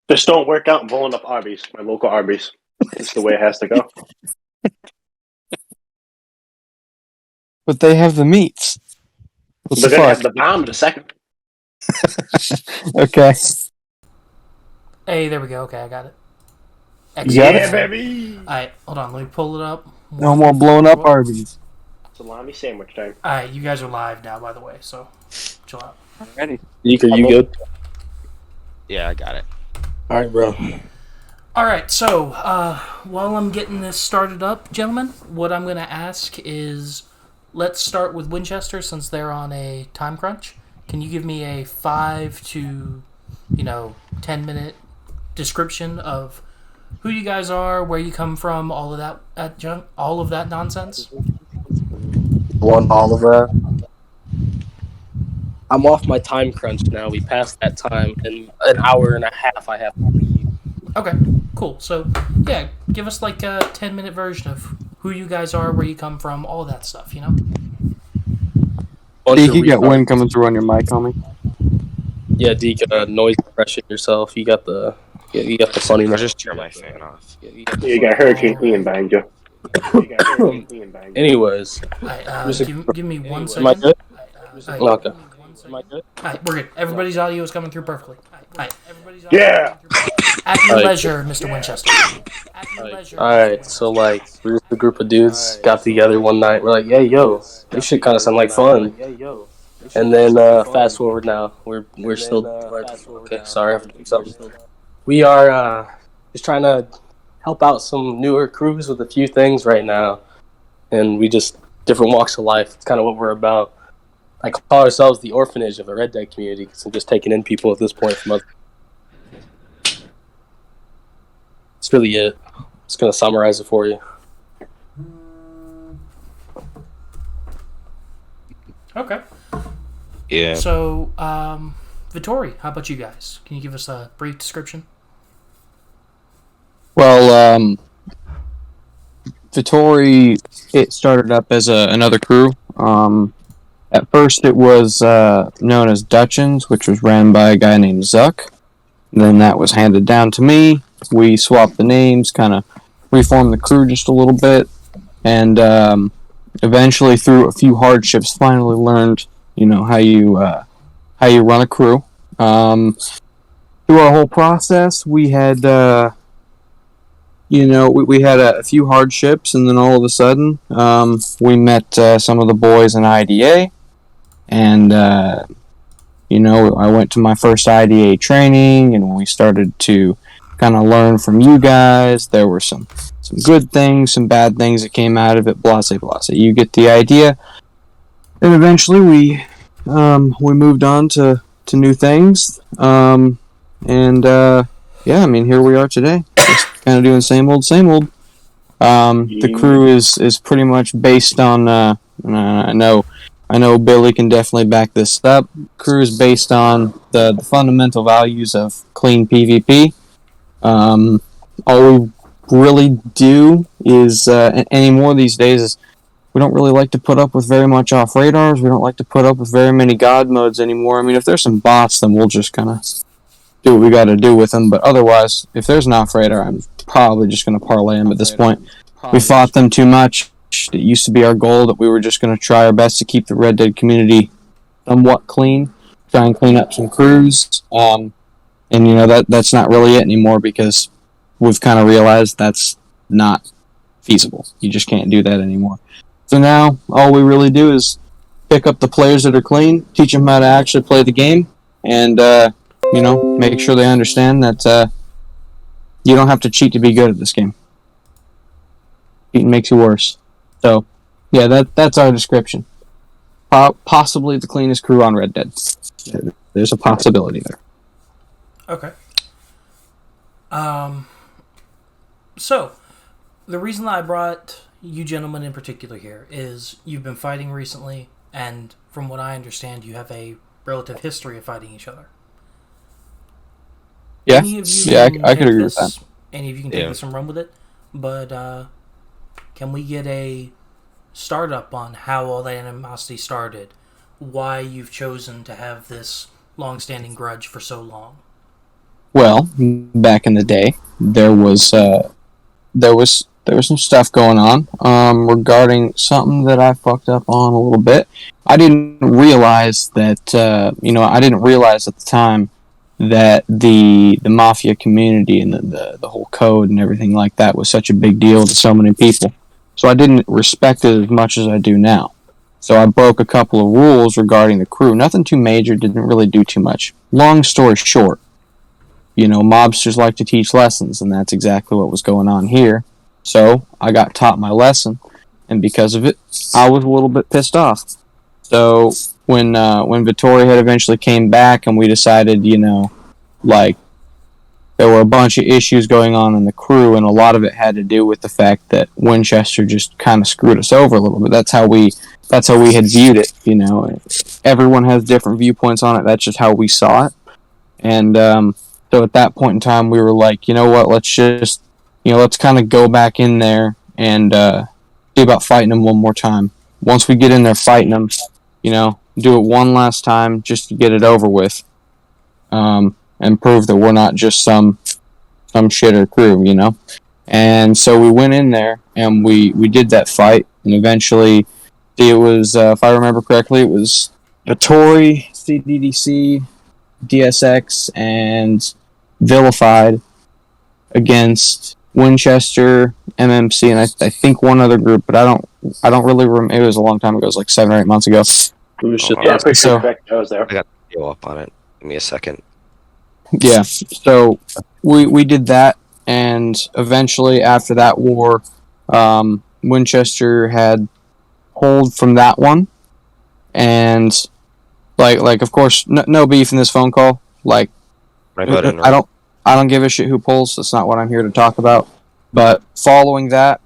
Just don't work out and blowing up Arby's, my local Arby's. It's the way it has to go. But they have the meats. What They're the gonna fuck? have the bomb in a second. Okay. Hey, there we go. Okay, I got it. You got Yeah, it? baby. Alright, hold on. Let me pull it up. No more blowing up Arby's. Salami sandwich time. Alright, you guys are live now, by the way, so chill out. Ready? Are you good? Yeah, I got it. All right, bro. Alright, so while I'm getting this started up, gentlemen, what I'm going to ask is let's start with Winchester since they're on a time crunch. Can you give me a 5 to 10-minute description of who you guys are, where you come from, all of that nonsense? Want all of that? I'm off my time crunch now. We passed that time. In an hour and a half, I have to leave. Okay, cool. So, yeah, give us like a 10-minute version of who you guys are, where you come from, all that stuff, Deke, you got wind coming through on your mic, homie. Yeah, Deke, noise suppression yourself. You got the funny. I'll just turn my fan off. You got Hurricane Ian banged you. Anyways, give me 1 second. am I good? Alright, Okay. Am I good? we're good. Everybody's audio is coming through perfectly. Yeah. At your Alright. leisure, Mr. Winchester. All right. So like, we're just a group of dudes got together one night. We're like, "Hey, yo, this shit kind of sound like fun." And then fast forward now, we're still okay. Sorry, I have to do something. We are just trying to help out some newer crews with a few things right now, and we just different walks of life. It's kind of what we're about. I call ourselves the orphanage of the Red Dead community because I'm just taking in people at this point from other. That's really it. Just gonna summarize it for you. Okay. Yeah. So, Vittori, how about you guys? Can you give us a brief description? Well, Vittori, it started up as another crew. At first, it was known as Dutchins, which was ran by a guy named Zuck. Then that was handed down to me. We swapped the names, kind of reformed the crew just a little bit, and eventually, through a few hardships, finally learned, how you run a crew. Through our whole process, we had, we had a few hardships, and then all of a sudden, we met some of the boys in IDA, and I went to my first IDA training, and we started to kind of learn from you guys. There were some good things, some bad things that came out of it. Blase, blase. You get the idea. And eventually, we moved on to new things. Yeah, I mean, here we are today. Just kind of doing same old, same old. The crew is pretty much based on. I know Billy can definitely back this up. Crew is based on the fundamental values of clean PvP. All we really do is anymore these days is we don't really like to put up with very much off radars. We don't like to put up with very many god modes anymore. I mean, if there's some bots, then we'll just kind of do what we got to do with them. But otherwise, if there's an off radar, I'm probably just going to parlay them at this point. We fought them too much. It used to be our goal that we were just going to try our best to keep the Red Dead community somewhat clean, try and clean up some crews. And that's not really it anymore because we've kind of realized that's not feasible. You just can't do that anymore. So now all we really do is pick up the players that are clean, teach them how to actually play the game, and make sure they understand that you don't have to cheat to be good at this game. Cheating makes you worse. So, yeah, that's our description. Possibly the cleanest crew on Red Dead. There's a possibility there. Okay. So, the reason that I brought you gentlemen in particular here is you've been fighting recently, and from what I understand, you have a relative history of fighting each other. Yeah, I could agree with that. Any of you can take this and run with it, but can we get a startup on how all that animosity started, why you've chosen to have this long-standing grudge for so long? Well, back in the day, there was some stuff going on regarding something that I fucked up on a little bit. I didn't realize that I didn't realize at the time that the mafia community and the whole code and everything like that was such a big deal to so many people. So I didn't respect it as much as I do now. So I broke a couple of rules regarding the crew. Nothing too major, didn't really do too much. Long story short, mobsters like to teach lessons, and that's exactly what was going on here. So I got taught my lesson, and because of it, I was a little bit pissed off. So when Vittori had eventually came back, and we decided, like there were a bunch of issues going on in the crew, and a lot of it had to do with the fact that Winchester just kind of screwed us over a little bit. That's how we had viewed it. Everyone has different viewpoints on it. That's just how we saw it, and so at that point in time, we were like, you know what? Let's just let's kind of go back in there and see about fighting them one more time. Once we get in there fighting them, do it one last time just to get it over with, and prove that we're not just some shitter crew, And so we went in there and we did that fight, and eventually it was, if I remember correctly, it was Vittori, CDDC, DSX, and Vilified against Winchester, MMC, and I think one other group, but I don't really remember. It was a long time ago. It was like 7 or 8 months ago. Yeah, pretty sure correct. I was there. I got the video up on it. Give me a second. Yeah, so we did that, and eventually after that war, Winchester had pulled from that one, and like of course no beef in this phone call. Like I don't give a shit who pulls. That's not what I'm here to talk about. But following that,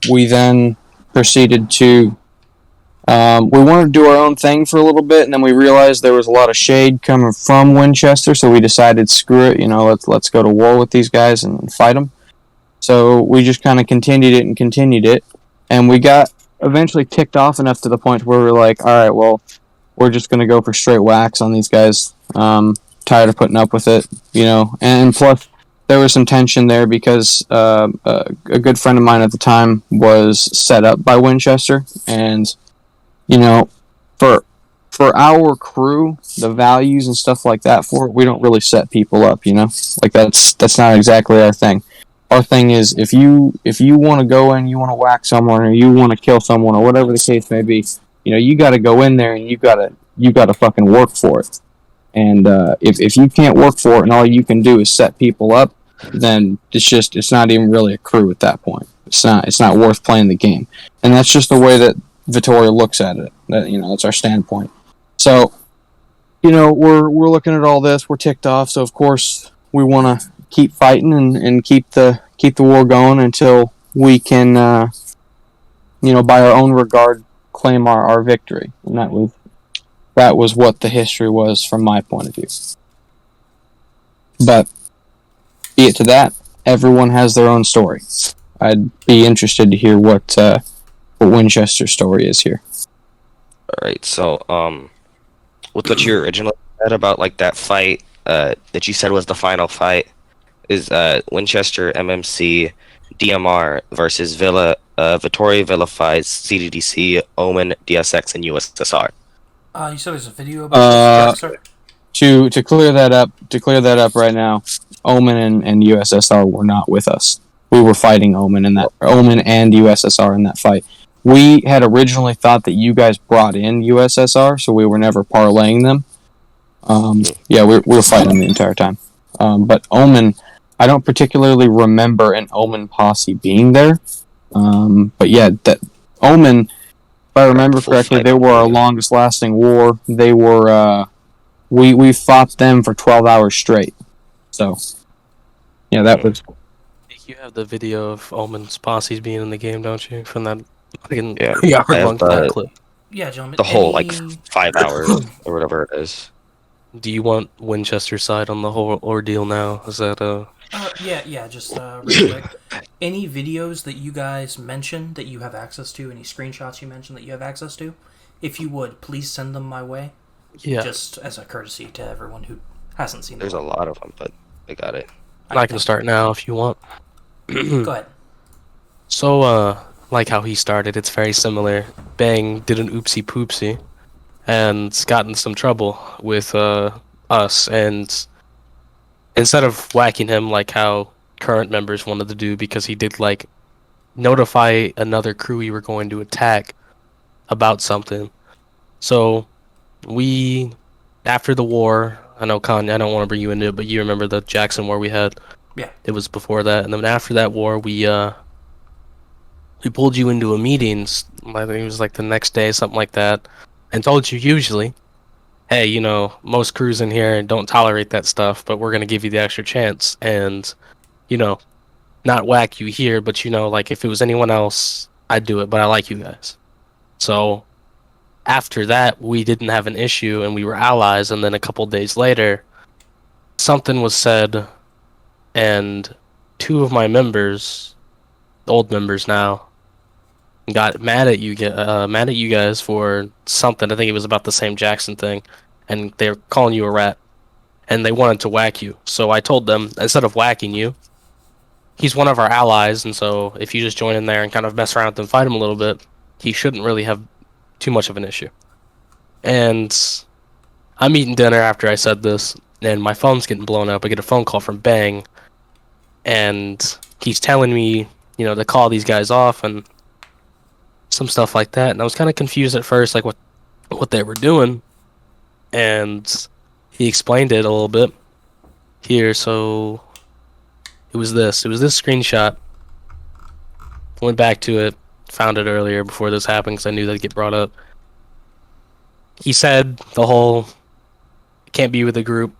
we then proceeded to. We wanted to do our own thing for a little bit, and then we realized there was a lot of shade coming from Winchester, so we decided, screw it, let's go to war with these guys and fight them. So we just kind of continued it, and we got eventually ticked off enough to the point where we were like, all right, well, we're just going to go for straight whacks on these guys. Tired of putting up with it, and plus there was some tension there because a good friend of mine at the time was set up by Winchester, and for our crew, the values and stuff like that for it, we don't really set people up, like that's not exactly our thing. Our thing is if you want to go in, you want to whack someone, or you want to kill someone, or whatever the case may be, you got to go in there and you got to fucking work for it. And if you can't work for it and all you can do is set people up, then it's not even really a crew at that point. It's not worth playing the game. And that's just the way that Vittori looks at it. That's our standpoint. So, we're looking at all this. We're ticked off. So of course we want to keep fighting and keep the war going until we can, by our own regard, claim our victory. And that was what the history was from my point of view. But be it to that, everyone has their own story. I'd be interested to hear what Winchester's story is here. All right, so with what you originally said about like that fight that you said was the final fight is Winchester, MMC, DMR versus Vittori, Vilified, CDDC, Omen, DSX, and USSR. You said there's a video about this, sir? To clear that up right now, Omen and USSR were not with us. We were fighting Omen and USSR in that fight. We had originally thought that you guys brought in USSR, so we were never parlaying them. We were fighting them the entire time. But Omen, I don't particularly remember an Omen posse being there. But yeah, that Omen, if I remember correctly, they were our longest lasting war. They were, we fought them for 12 hours straight. So, yeah, that was... You have the video of Omen's posses being in the game, don't you? From that fucking clip. Yeah, gentlemen. The whole 5 hours or whatever it is. Do you want Winchester's side on the whole ordeal now? Is that just real quick. Any videos that you guys mentioned that you have access to, any screenshots you mentioned that you have access to, if you would, please send them my way. Yeah. Just as a courtesy to everyone who Hasn't seen There's the a lot of them, but I got it. I can start now if you want. Go ahead. So, like how he started, it's very similar. Bang did an oopsie poopsie and got in some trouble with us, and instead of whacking him like how current members wanted to do, because he did like notify another crew we were going to attack about something. So we, after the war, I know Con, I don't want to bring you into it, but you remember the Jackson War we had? Yeah. It was before that, and then after that war, we pulled you into a meeting. I think it was like the next day, something like that, and told you usually, hey, you know, most crews in here don't tolerate that stuff, but we're gonna give you the extra chance, and you know, not whack you here, but you know, like if it was anyone else, I'd do it, but I like you guys. So after that, we didn't have an issue and we were allies, and then a couple days later, something was said, and two of my members, old members now, got mad at you guys for something. I think it was about the same Jackson thing, and they're calling you a rat, and they wanted to whack you. So I told them, instead of whacking you, he's one of our allies, and so if you just join in there and kind of mess around with him, fight him a little bit, he shouldn't really have too much of an issue. And I'm eating dinner after I said this, and my phone's getting blown up. I get a phone call from Bang, and he's telling me, you know, to call these guys off and some stuff like that. And I was kind of confused at first, like what they were doing. And he explained it a little bit here. So it was this screenshot. Went back to it, found it earlier before this happened because I knew that'd get brought up. He said the whole can't be with the group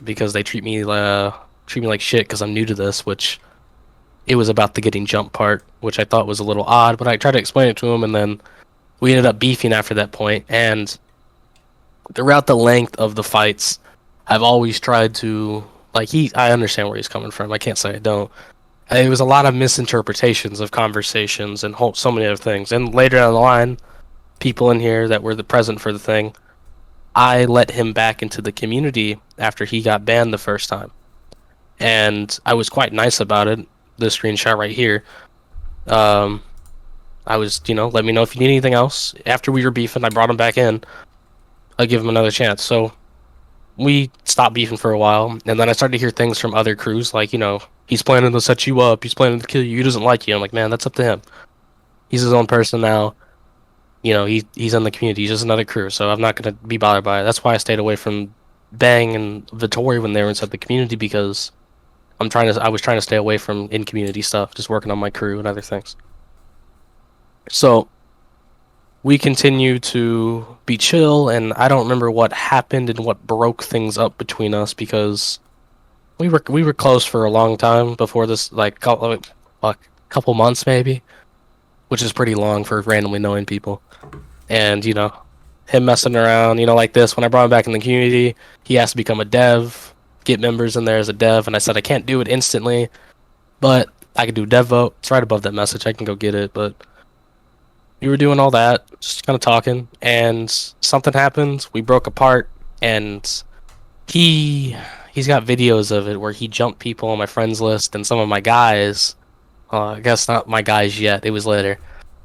because they treat me like shit because I'm new to this, which it was about the getting jumped part, which I thought was a little odd, but I tried to explain it to him, and then we ended up beefing after that point. And throughout the length of the fights, I've always tried to, like, I understand where he's coming from. I can't say I don't. It was a lot of misinterpretations of conversations and so many other things. And later down the line, people in here that were present for the thing, I let him back into the community after he got banned the first time. And I was quite nice about it. The screenshot right here. I was, you know, let me know if you need anything else. After we were beefing, I brought him back in. I'll give him another chance. So we stopped beefing for a while, and then I started to hear things from other crews, like, you know, he's planning to set you up, he's planning to kill you, he doesn't like you. I'm like, man, that's up to him. He's his own person now. You know, he's in the community. He's just another crew, so I'm not going to be bothered by it. That's why I stayed away from Bang and Vittori when they were inside the community, because I was trying to stay away from in-community stuff, just working on my crew and other things. So we continue to be chill, and I don't remember what happened and what broke things up between us, because we were close for a long time before this, like a couple months maybe, which is pretty long for randomly knowing people. And, you know, him messing around, you know, like this, when I brought him back in the community, he has to become a dev, get members in there as a dev, and I said I can't do it instantly, but I can do dev vote. It's right above that message. I can go get it, but we were doing all that, just kind of talking, and something happened. We broke apart, and he's got videos of it where he jumped people on my friends list, and some of my guys, I guess not my guys yet, it was later.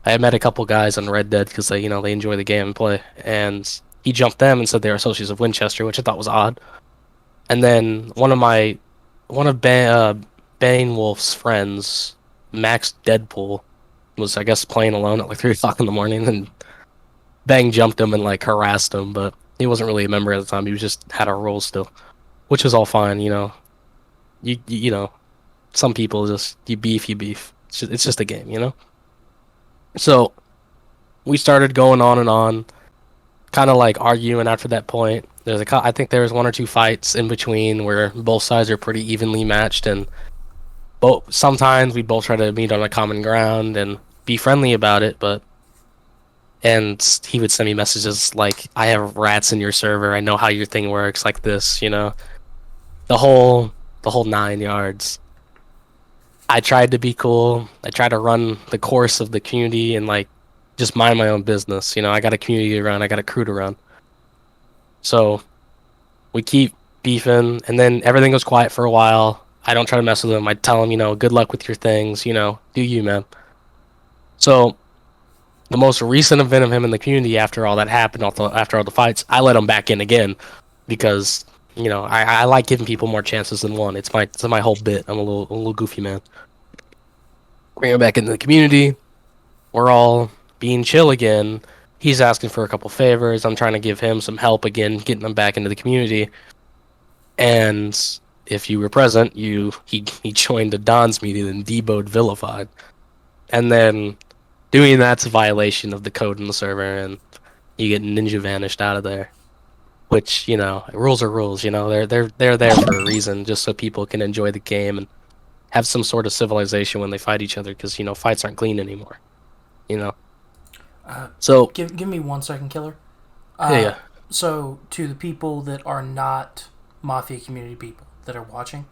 I had met a couple guys on Red Dead because they enjoy the game and play, and he jumped them and said they were associates of Winchester, which I thought was odd. And then one of Bane Wolf's friends, Max Deadpool, was, I guess, playing alone at like 3 o'clock in the morning, and Bang jumped him and like harassed him, but he wasn't really a member at the time. He was just had our roles still, which was all fine, you know. You know, some people just you beef. It's just a game, you know. So we started going on and on, kind of like arguing after that point. I think there was 1 or 2 fights in between where both sides are pretty evenly matched, and sometimes we both try to meet on a common ground and be friendly about it, and he would send me messages like, I have rats in your server, I know how your thing works, like this, you know, the whole 9 yards. I tried to be cool. I tried to run the course of the community and like just mind my own business. You know, I got a community to run, I got a crew to run. So we keep beefing, and then everything goes quiet for a while. I don't try to mess with him. I tell him, good luck with your things, do you, man. So the most recent event of him in the community after all that happened, after all the fights, I let him back in again because I like giving people more chances than one. It's my whole bit. I'm a little goofy man. Bring him back into the community. We're all being chill again. He's asking for a couple favors. I'm trying to give him some help again, getting him back into the community. And if you were present, he joined the Don's meeting and deboed vilified. And then doing that's a violation of the code in the server, and you get ninja vanished out of there. Which, rules are rules, they're there for a reason, just so people can enjoy the game and have some sort of civilization when they fight each other, because, fights aren't clean anymore. So give me 1 second, Killer. Yeah. So to the people that are not Mafia community people that are watching,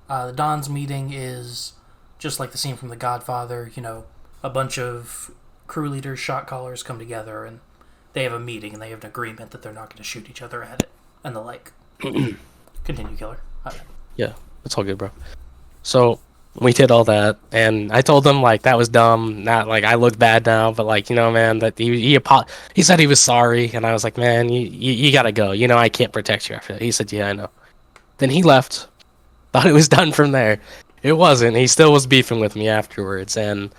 the Don's meeting is just like the scene from The Godfather. A bunch of crew leaders, shot callers come together and they have a meeting and they have an agreement that they're not going to shoot each other at it and the like. Continue, Killer. Yeah, that's all good, bro. So we did all that, and I told him that was dumb. Not I look bad now, but man, that he said he was sorry, and I was like, man, you gotta go. I can't protect you after that. He said, yeah, I know. Then he left. Thought it was done from there. It wasn't. He still was beefing with me afterwards, and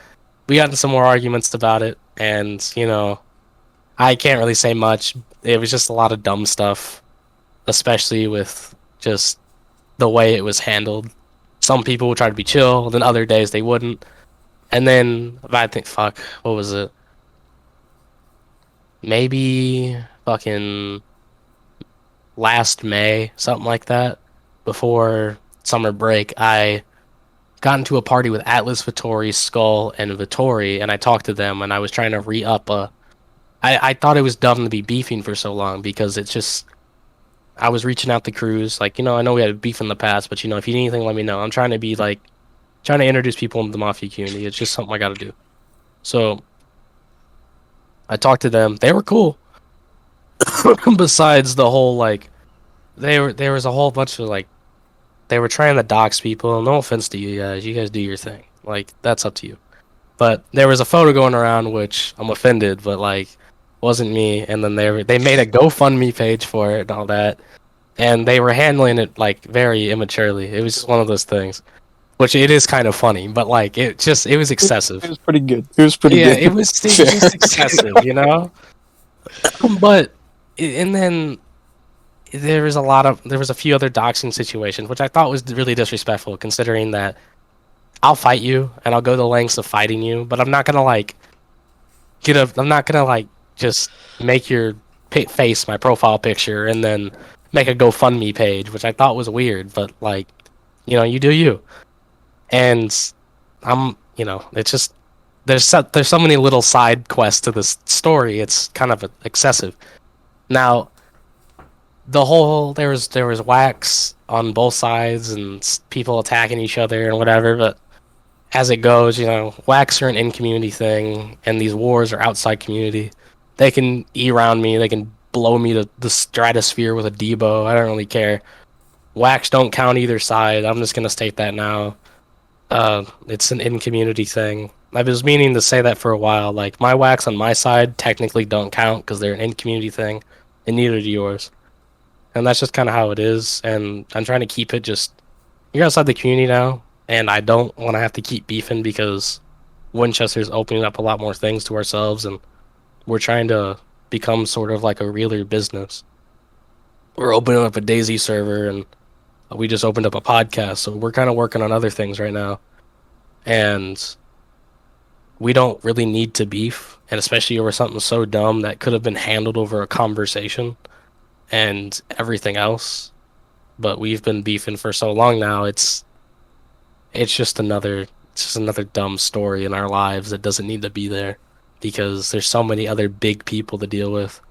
we got into some more arguments about it. And I can't really say much. It was just a lot of dumb stuff, especially with just the way it was handled. Some people would try to be chill, then other days they wouldn't. And then, I think, what was it? Maybe fucking last May, something like that, before summer break, I got into a party with Atlas, Vittori, Skull, and Vittori, and I talked to them, and I was trying to re-up I thought it was dumb to be beefing for so long, because it's just... I was reaching out to crews, I know we had beef in the past, but, if you need anything, let me know. I'm trying to be, trying to introduce people into the Mafia community. It's just something I gotta do. So, I talked to them. They were cool. Besides the whole, there was a whole bunch of, they were trying to dox people. No offense to you guys. You guys do your thing. That's up to you. But there was a photo going around, which I'm offended, but, wasn't me. And then they made a GoFundMe page for it and all that. And they were handling it, very immaturely. It was just one of those things. Which it is kind of funny, but, it was excessive. It was pretty good. It was pretty good. Yeah, it was just excessive, But, and then... There was a few other doxing situations, which I thought was really disrespectful, considering that I'll fight you and I'll go the lengths of fighting you, but I'm not gonna I'm not gonna just make your face my profile picture and then make a GoFundMe page, which I thought was weird, but you do you. And I'm, it's just there's so many little side quests to this story. It's kind of excessive. Now, the whole there was wax on both sides and people attacking each other and whatever, but as it goes, wax are an in-community thing, and these wars are outside community. They can around me, they can blow me to the stratosphere with a debo. I don't really care. Wax don't count either side. I'm just gonna state that now. It's an in-community thing. I was meaning to say that for a while. My wax on my side technically don't count because they're an in-community thing, and neither do yours. And that's just kind of how it is, and I'm trying to keep it just... You're outside the community now, and I don't want to have to keep beefing because Winchester's opening up a lot more things to ourselves, and we're trying to become sort of like a realer business. We're opening up a DayZ server, and we just opened up a podcast, so we're kind of working on other things right now. And we don't really need to beef, and especially over something so dumb that could have been handled over a conversation and everything else, but we've been beefing for so long now. It's just another dumb story in our lives that doesn't need to be there, because there's so many other big people to deal with.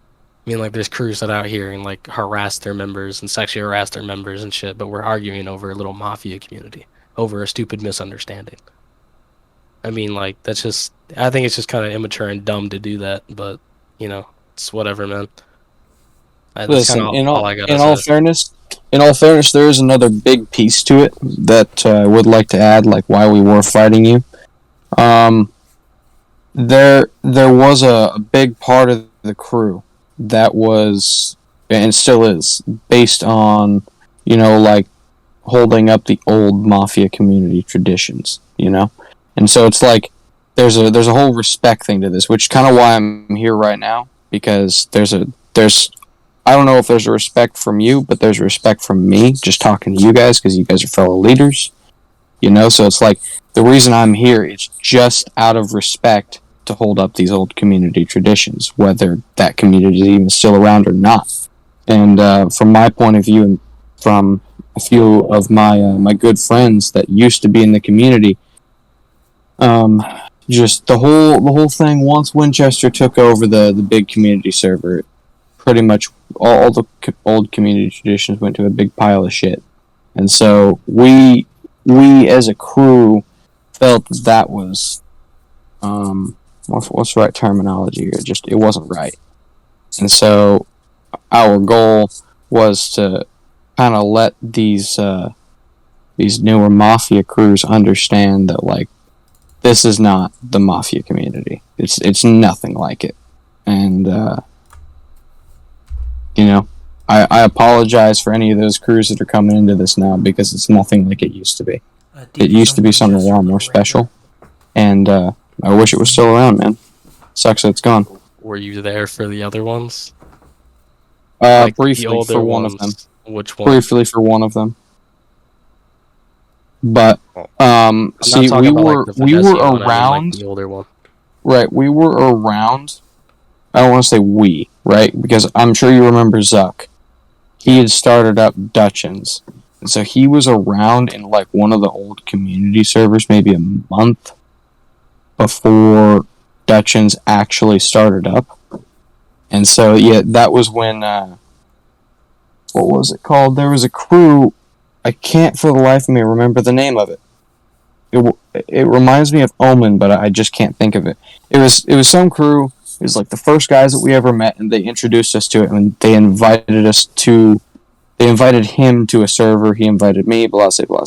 I mean, there's crews that out here and harass their members and sexually harass their members and shit, but we're arguing over a little Mafia community over a stupid misunderstanding. I mean, that's just... I think it's just kind of immature and dumb to do that, but it's whatever, man. That's kind Listen, of all I gotta in say. all fairness, there is another big piece to it that I would like to add, like why we were fighting you. Um, there was a big part of the crew that was and still is based on, like holding up the old mafia community traditions, and so it's like there's a whole respect thing to this, which is kind of why I'm here right now, because there's I don't know if there's a respect from you, but there's a respect from me just talking to you guys because you guys are fellow leaders, so it's like the reason I'm here is just out of respect to hold up these old community traditions, whether that community is even still around or not. And from my point of view, and from a few of my good friends that used to be in the community, just the whole thing. Once Winchester took over the big community server, pretty much all the old community traditions went to a big pile of shit. And so we as a crew felt that was what's the right terminology here? Just it wasn't right. And so our goal was to kind of let these newer mafia crews understand that, like, this is not the mafia community. It's nothing like it. And I apologize for any of those crews that are coming into this now, because it's nothing like it used to be. It used to be something a lot more special, and I wish it was still around, man. Sucks that it's gone. Were you there for the other ones? Like Briefly the older for one ones. of them. Which one? Briefly for one of them. But I'm see, not talking about like the we were Fidesio one, I mean, around. like the older one. Right, we were around. I don't want to say we, right? Because I'm sure you remember Zuck. He had started up Dutchins. And so he was around in like one of the old community servers maybe a month before Dutchins actually started up. And so, yeah, that was when, what was it called? There was a crew, I can't for the life of me remember the name of it. It reminds me of Omen, but I just can't think of it. It was some crew. It was like the first guys that we ever met, and they introduced us to it, and they invited him to a server. He invited me, blah, blah, blah.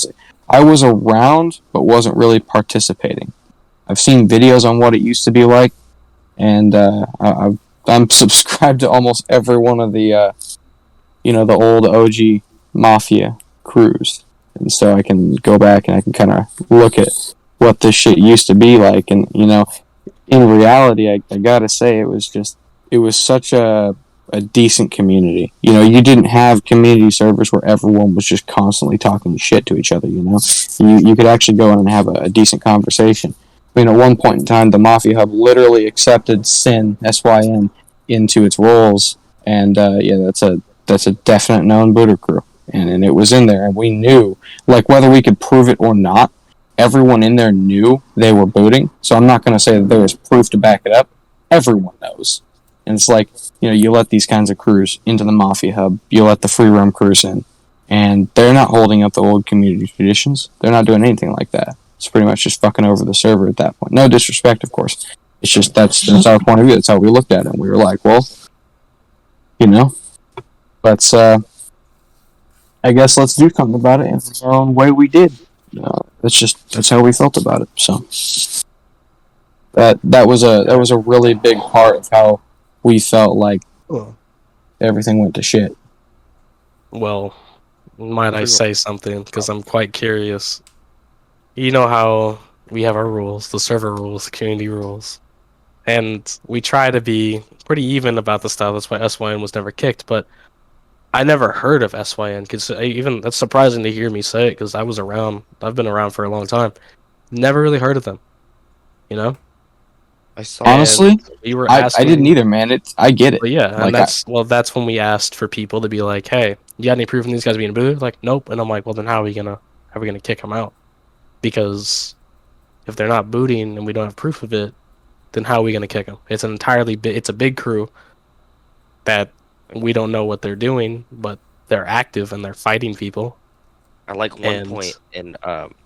I was around, but wasn't really participating. I've seen videos on what it used to be like, and I'm subscribed to almost every one of the, the old OG Mafia crews. And so I can go back and I can kind of look at what this shit used to be like. And, in reality, I gotta say, it was such a decent community. You didn't have community servers where everyone was just constantly talking shit to each other, You could actually go in and have a decent conversation. I mean, at one point in time, the Mafia Hub literally accepted Sin, S-Y-N, into its roles. And, that's a definite known booter crew. And it was in there, and we knew, like, whether we could prove it or not, everyone in there knew they were booting. So I'm not going to say that there was proof to back it up. Everyone knows. And it's like, you let these kinds of crews into the Mafia Hub, you let the free roam crews in, and they're not holding up the old community traditions. They're not doing anything like that. It's pretty much just fucking over the server at that point. No disrespect, of course. It's just that's our point of view. That's how we looked at it. And we were like, well, let's I guess let's do something about it in our own way. We did. That's how we felt about it. So that was a really big part of how we felt like everything went to shit. Well, might I say something? Because I'm quite curious. You know how we have our rules, the server rules, the community rules, and we try to be pretty even about the stuff. That's why SYN was never kicked, but I never heard of SYN, because even that's surprising to hear me say it, because I was around. I've been around for a long time. Never really heard of them. Honestly, we were I asking, didn't either, man. I get it. but yeah, Like, and that's when we asked for people to be like, hey, you got any proof of these guys being booed? Like, nope. And I'm like, well, then how are we gonna kick them out? Because if they're not booting and we don't have proof of it, then how are we gonna kick them? It's it's a big crew that we don't know what they're doing, but they're active and they're fighting people. I like one point in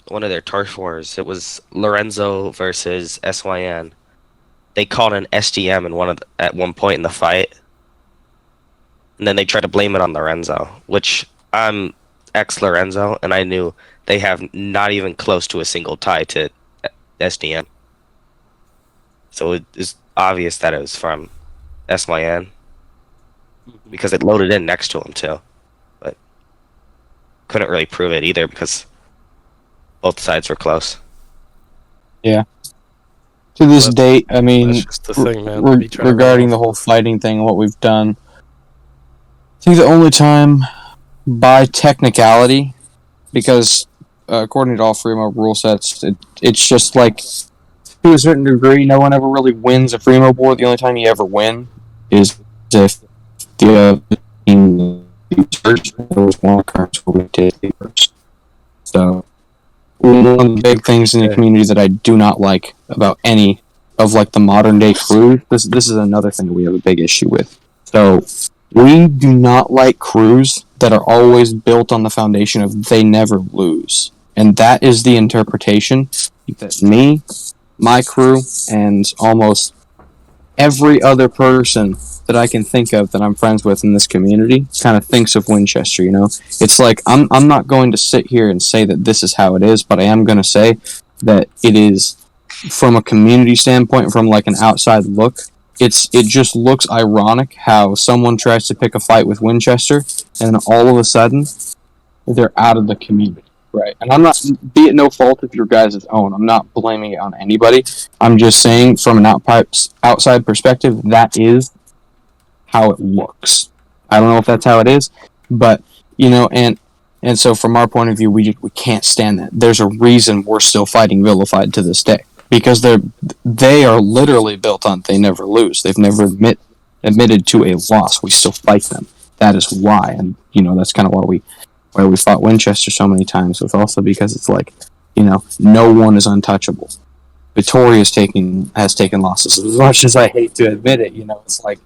one of their turf wars. It was Lorenzo versus SYN. They called an SGM at one point in the fight, and then they tried to blame it on Lorenzo, which I'm ex-Lorenzo, and I knew they have not even close to a single tie to SDM. So it is obvious that it was from SYN, because it loaded in next to him too. But couldn't really prove it either because both sides were close. Yeah. To this date, I mean, That's just the thing, man. regarding the whole fighting thing, what we've done, I think the only time by technicality, because according to all Fremo rule sets, it's just like, to a certain degree, no one ever really wins a Fremo board. The only time you ever win is if the other team loses. There was one occurrence where we did first. So, one of the big things in the community that I do not like about any of like the modern day crews, this is another thing that we have a big issue with. So, we do not like crews that are always built on the foundation of they never lose. And that is the interpretation that me, my crew, and almost every other person that I can think of that I'm friends with in this community kind of thinks of Winchester, you know? It's like, I'm not going to sit here and say that this is how it is, but I am going to say that it is, from a community standpoint, from like an outside look, it just looks ironic how someone tries to pick a fight with Winchester, and all of a sudden, they're out of the community. Right, and I'm not, be it no fault of your guys' own, I'm not blaming it on anybody. I'm just saying, from an outside perspective, that is how it looks. I don't know if that's how it is, but, you know, and so from our point of view, we can't stand that. There's a reason we're still fighting Vilified to this day, because they are literally built on they never lose. They've never admitted to a loss. We still fight them. That is why, and, you know, that's kind of why we fought Winchester so many times, was also because it's like, you know, no one is untouchable. Vittori has taken losses. As much as I hate to admit it, you know, it's like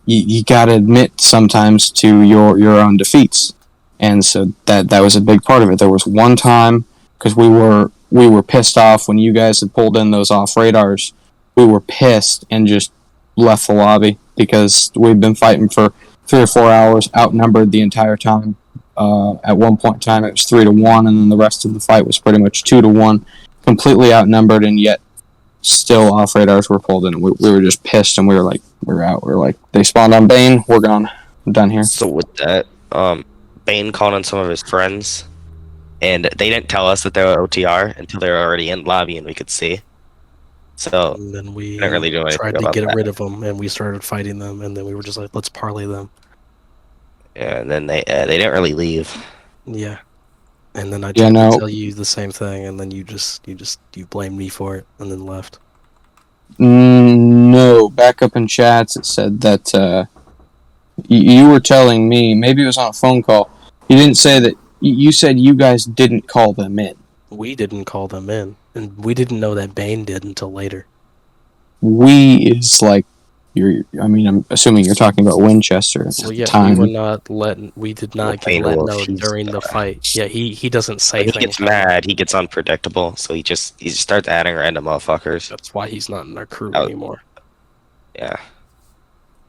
you gotta admit sometimes to your own defeats. And so that was a big part of it. There was one time, because we were pissed off when you guys had pulled in those off radars, we were pissed and just left the lobby because we'd been fighting for 3 or 4 hours, outnumbered the entire time. At one point in time, it was 3-1, and then the rest of the fight was pretty much 2-1, completely outnumbered, and yet still off radars were pulled in. We were just pissed, and we were like, we're out. We're like, they spawned on Bane, we're gone. I'm done here. So with that, Bane called on some of his friends, and they didn't tell us that they were OTR until they were already in lobby and we could see. So and then we didn't really do anything tried to about get that. rid of them, and we started fighting them, and then we were just like, let's parlay them. Yeah, and then they didn't really leave. Yeah. And then I tried to tell you the same thing, and then you blamed me for it, and then left. No, back up in chats, it said that you were telling me, maybe it was on a phone call, you didn't say that, you said you guys didn't call them in. We didn't call them in, and we didn't know that Bane did until later. We is like, I'm assuming you're talking about Winchester at the time. We did not get let know during the fight. Yeah, he doesn't say When things. he gets mad, he gets unpredictable, so he just starts adding random motherfuckers. That's why he's not in our crew anymore. Yeah.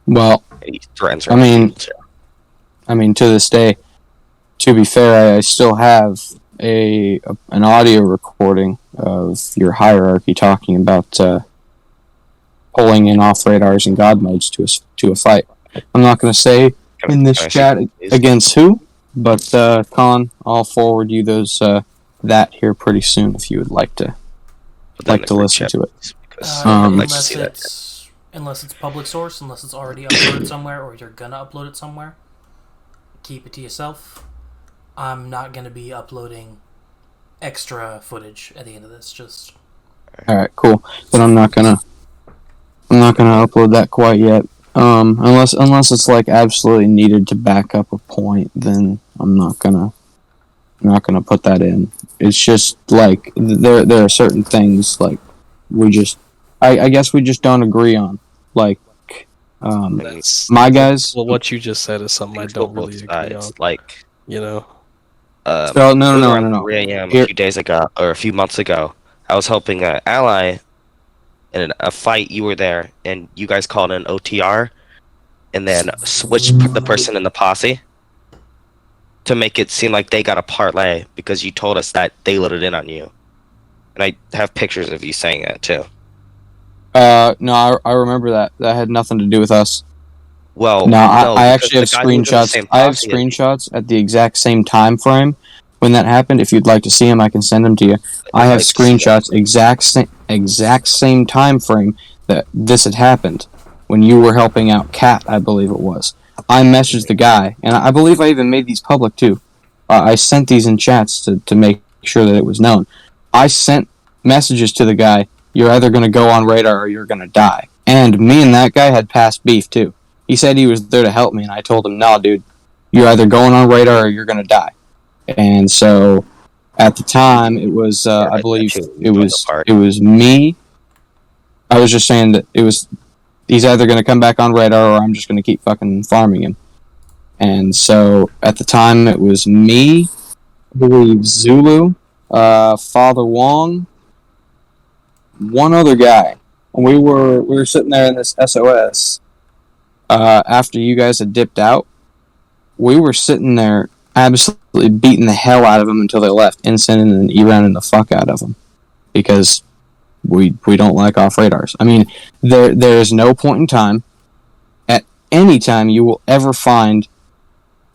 Well, he threatens I mean, to this day, to be fair, I still have an audio recording of your hierarchy talking about pulling in off radars and god modes to a fight. I'm not going to say in this chat against who, but Con, I'll forward you those that here pretty soon if you would like to listen to it. Unless it's public source, unless it's already uploaded somewhere, or you're gonna upload it somewhere, keep it to yourself. I'm not gonna be uploading extra footage at the end of this. Just all right, cool. Then I'm not gonna upload that quite yet. Unless it's like absolutely needed to back up a point, then I'm not gonna put that in. It's just like there are certain things like I guess we just don't agree on. Like my guys. Well, what you just said is something I don't really agree on. Like, you know. So no. 3 a.m. a few days ago, or a few months ago, I was helping an ally in a fight. You were there, and you guys called in OTR, and then switch the person in the posse to make it seem like they got a parlay because you told us that they let it in on you. And I have pictures of you saying that too. No, I remember that. That had nothing to do with us. Well, no, no, I actually have the guy who was in the screenshots. same I have posse- screenshots at the exact same time frame when that happened. If you'd like to see them, I can send them to you. I have like to see screenshots exact same time frame that this had happened when you were helping out Kat, I believe it was. I messaged the guy, and I believe I even made these public too. I sent these in chats to make sure that it was known. I sent messages to the guy, you're either going to go on radar or you're going to die. And me and that guy had past beef too. He said he was there to help me, and I told him, no, dude, you're either going on radar or you're going to die. And so at the time, it was, I believe it was me. I was just saying that he's either going to come back on radar or I'm just going to keep fucking farming him. And so at the time, it was me, I believe Zulu, Father Wong, one other guy. And we were sitting there in this SOS after you guys had dipped out. We were sitting there absolutely beating the hell out of them until they left, and sending an E-rounding the fuck out of them because we don't like off radars. I mean, there is no point in time at any time you will ever find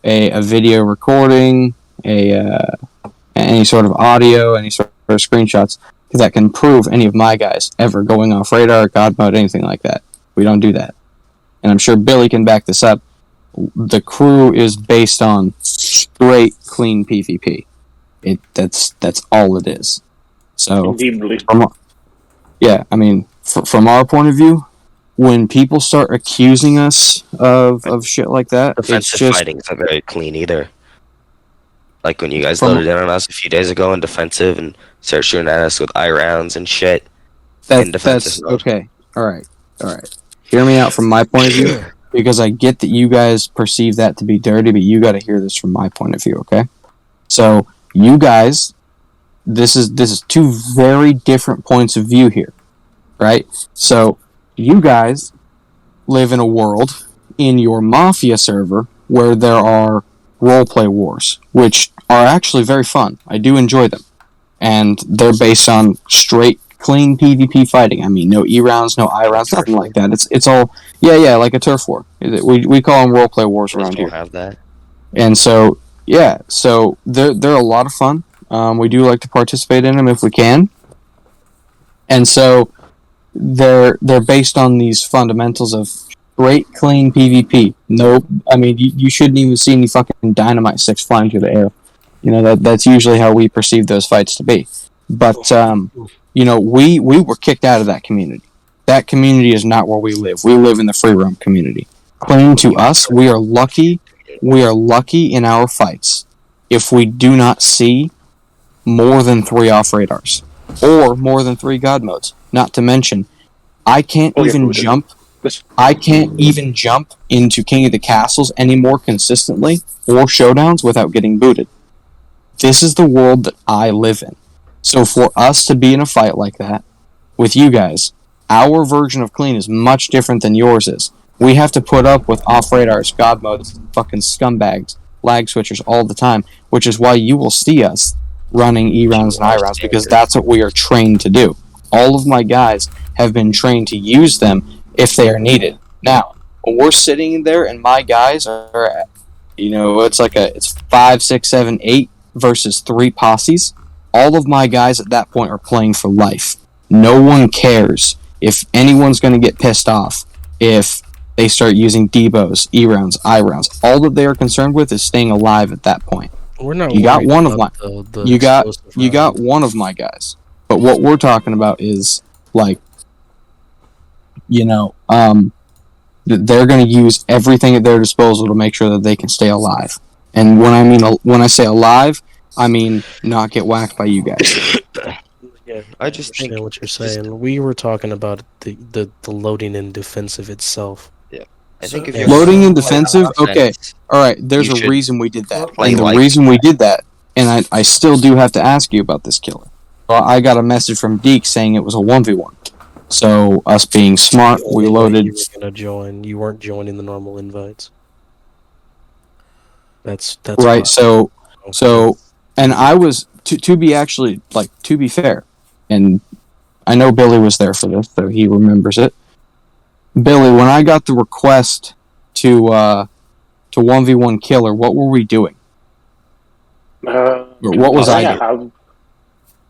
a video recording, any sort of audio, any sort of screenshots that can prove any of my guys ever going off radar, God mode, anything like that. We don't do that. And I'm sure Billy can back this up. The crew is based on straight, clean PvP. That's all it is. So, yeah, I mean, from our point of view, when people start accusing us of shit like that, defensive it's just fighting's not very clean either. Like when you guys loaded in on us a few days ago in defensive and started shooting at us with eye rounds and shit. That's okay. All right. Hear me out from my point of view, because I get that you guys perceive that to be dirty, but you got to hear this from my point of view. Okay. So you guys, this is two very different points of view here, right? So you guys live in a world in your Mafia server where there are roleplay wars, which are actually very fun. I do enjoy them. And they're based on straight, clean PvP fighting. I mean, no E-rounds, no I-rounds, nothing like that. It's all, yeah, like a turf war. We call them roleplay wars around here. Have that. And so, yeah, so they're a lot of fun. We do like to participate in them if we can. And so they're based on these fundamentals of straight, clean PvP. No, I mean, you shouldn't even see any fucking Dynamite 6 flying through the air. You know, that's usually how we perceive those fights to be. But, you know, we were kicked out of that community. That community is not where we live. We live in the free roam community. Clean to us, we are lucky in our fights if we do not see more than 3 off radars. Or more than 3 god modes. Not to mention, I can't even jump into King of the Castles anymore consistently, or showdowns, without getting booted. This is the world that I live in. So for us to be in a fight like that, with you guys, our version of clean is much different than yours is. We have to put up with off-radars, god modes, fucking scumbags, lag switchers all the time, which is why you will see us running E-rounds and I-rounds, because that's what we are trained to do. All of my guys have been trained to use them if they are needed. Now, when we're sitting there and my guys are, you know, it's 5, 6, 7, 8 versus 3 posses, all of my guys at that point are playing for life. No one cares if anyone's going to get pissed off if they start using Debos, E-rounds, I-rounds. All that they are concerned with is staying alive at that point. We're not. You got one of my. You got rounds. one of my guys. But what we're talking about is like, you know, they're going to use everything at their disposal to make sure that they can stay alive. And when I say alive, I mean not get whacked by you guys. Yeah, I just understand think what you're saying. We were talking about the loading in defensive itself. I think if So- you're Loading in defensive? offense, Okay. All right, there's You a should reason we did that. play And the like- reason we did that, and I still do have to ask you about this killer. Well, I got a message from Deke saying it was a 1v1. So us being smart, we loaded. You were gonna join. You weren't joining the normal invites. That's right. why. So, and I was to be actually to be fair, and I know Billy was there for this, so he remembers it. Billy, when I got the request to 1v1 Killer, what were we doing? What was I doing?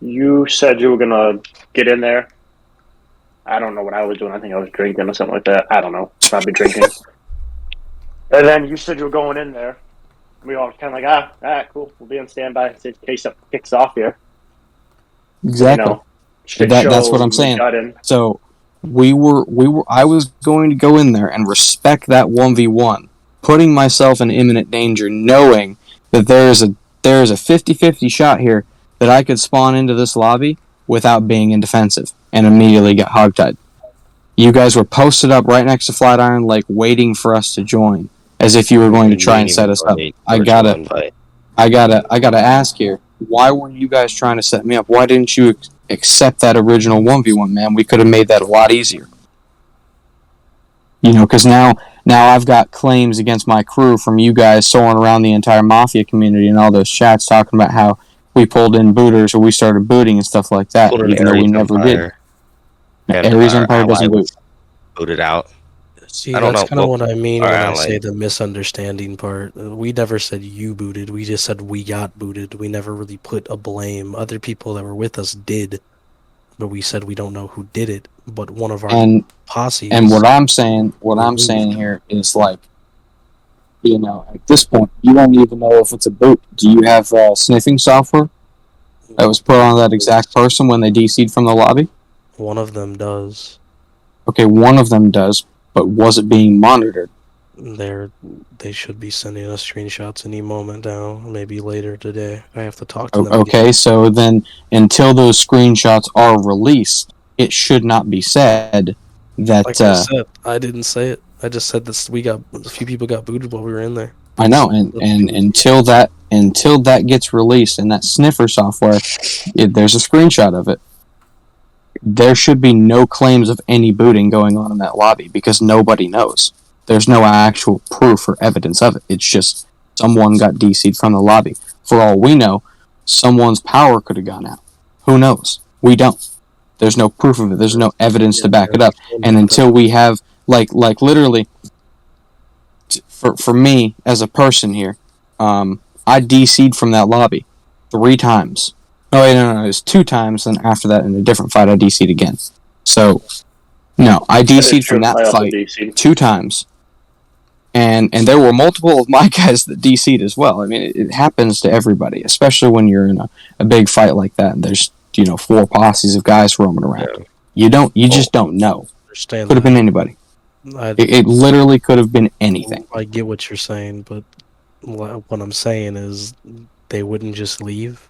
You said you were gonna get in there. I don't know what I was doing. I think I was drinking or something like that. I don't know. Probably drinking. And then you said you were going in there. We all kind of like, all right, cool. We'll be on standby in case something kicks off here. Exactly. That's what I'm saying. So I was going to go in there and respect that 1v1, putting myself in imminent danger, knowing that there is a 50-50 shot here that I could spawn into this lobby without being in defensive and immediately get hogtied. You guys were posted up right next to Flatiron Lake waiting for us to join, as if you were going to try and set us up. I gotta ask here, why weren't you guys trying to set me up? Why didn't you accept that original 1v1, man? We could have made that a lot easier. Because now I've got claims against my crew from you guys soaring around the entire Mafia community and all those chats talking about how we pulled in booters or we started booting and stuff like that, even though we never did. Ares Empire doesn't boot. Booted out. See, that's kind of what I mean when I say the misunderstanding part. We never said you booted. We just said we got booted. We never really put a blame. Other people that were with us did, but we said we don't know who did it. But one of our posse. And what I'm saying here is at this point, you don't even know if it's a boot. Do you have sniffing software that was put on that exact person when they DC'd from the lobby? One of them does. Okay, one of them does, but was it being monitored? They should be sending us screenshots any moment now, maybe later today. I have to talk to them. Okay, again. So then until those screenshots are released, it should not be said that... Like I said, I didn't say it. I just said this. A few people got booted while we were in there. I know, and until that gets released and that sniffer software, there's a screenshot of it. There should be no claims of any booting going on in that lobby because nobody knows. There's no actual proof or evidence of it. It's just someone got DC'd from the lobby. For all we know, someone's power could have gone out. Who knows? We don't. There's no proof of it. There's no evidence to back it up. And until we have, literally, for me as a person here, I DC'd from that lobby 3 times. Oh, wait, no, it was 2 times, and after that, in a different fight, I DC'd again. So, no, I DC'd from that fight 2 times. And there were multiple of my guys that DC'd as well. I mean, it happens to everybody, especially when you're in a big fight like that, and there's, 4 posses of guys roaming around. Yeah. You just don't know. Could have been anybody. It literally could have been anything. I get what you're saying, but what I'm saying is they wouldn't just leave.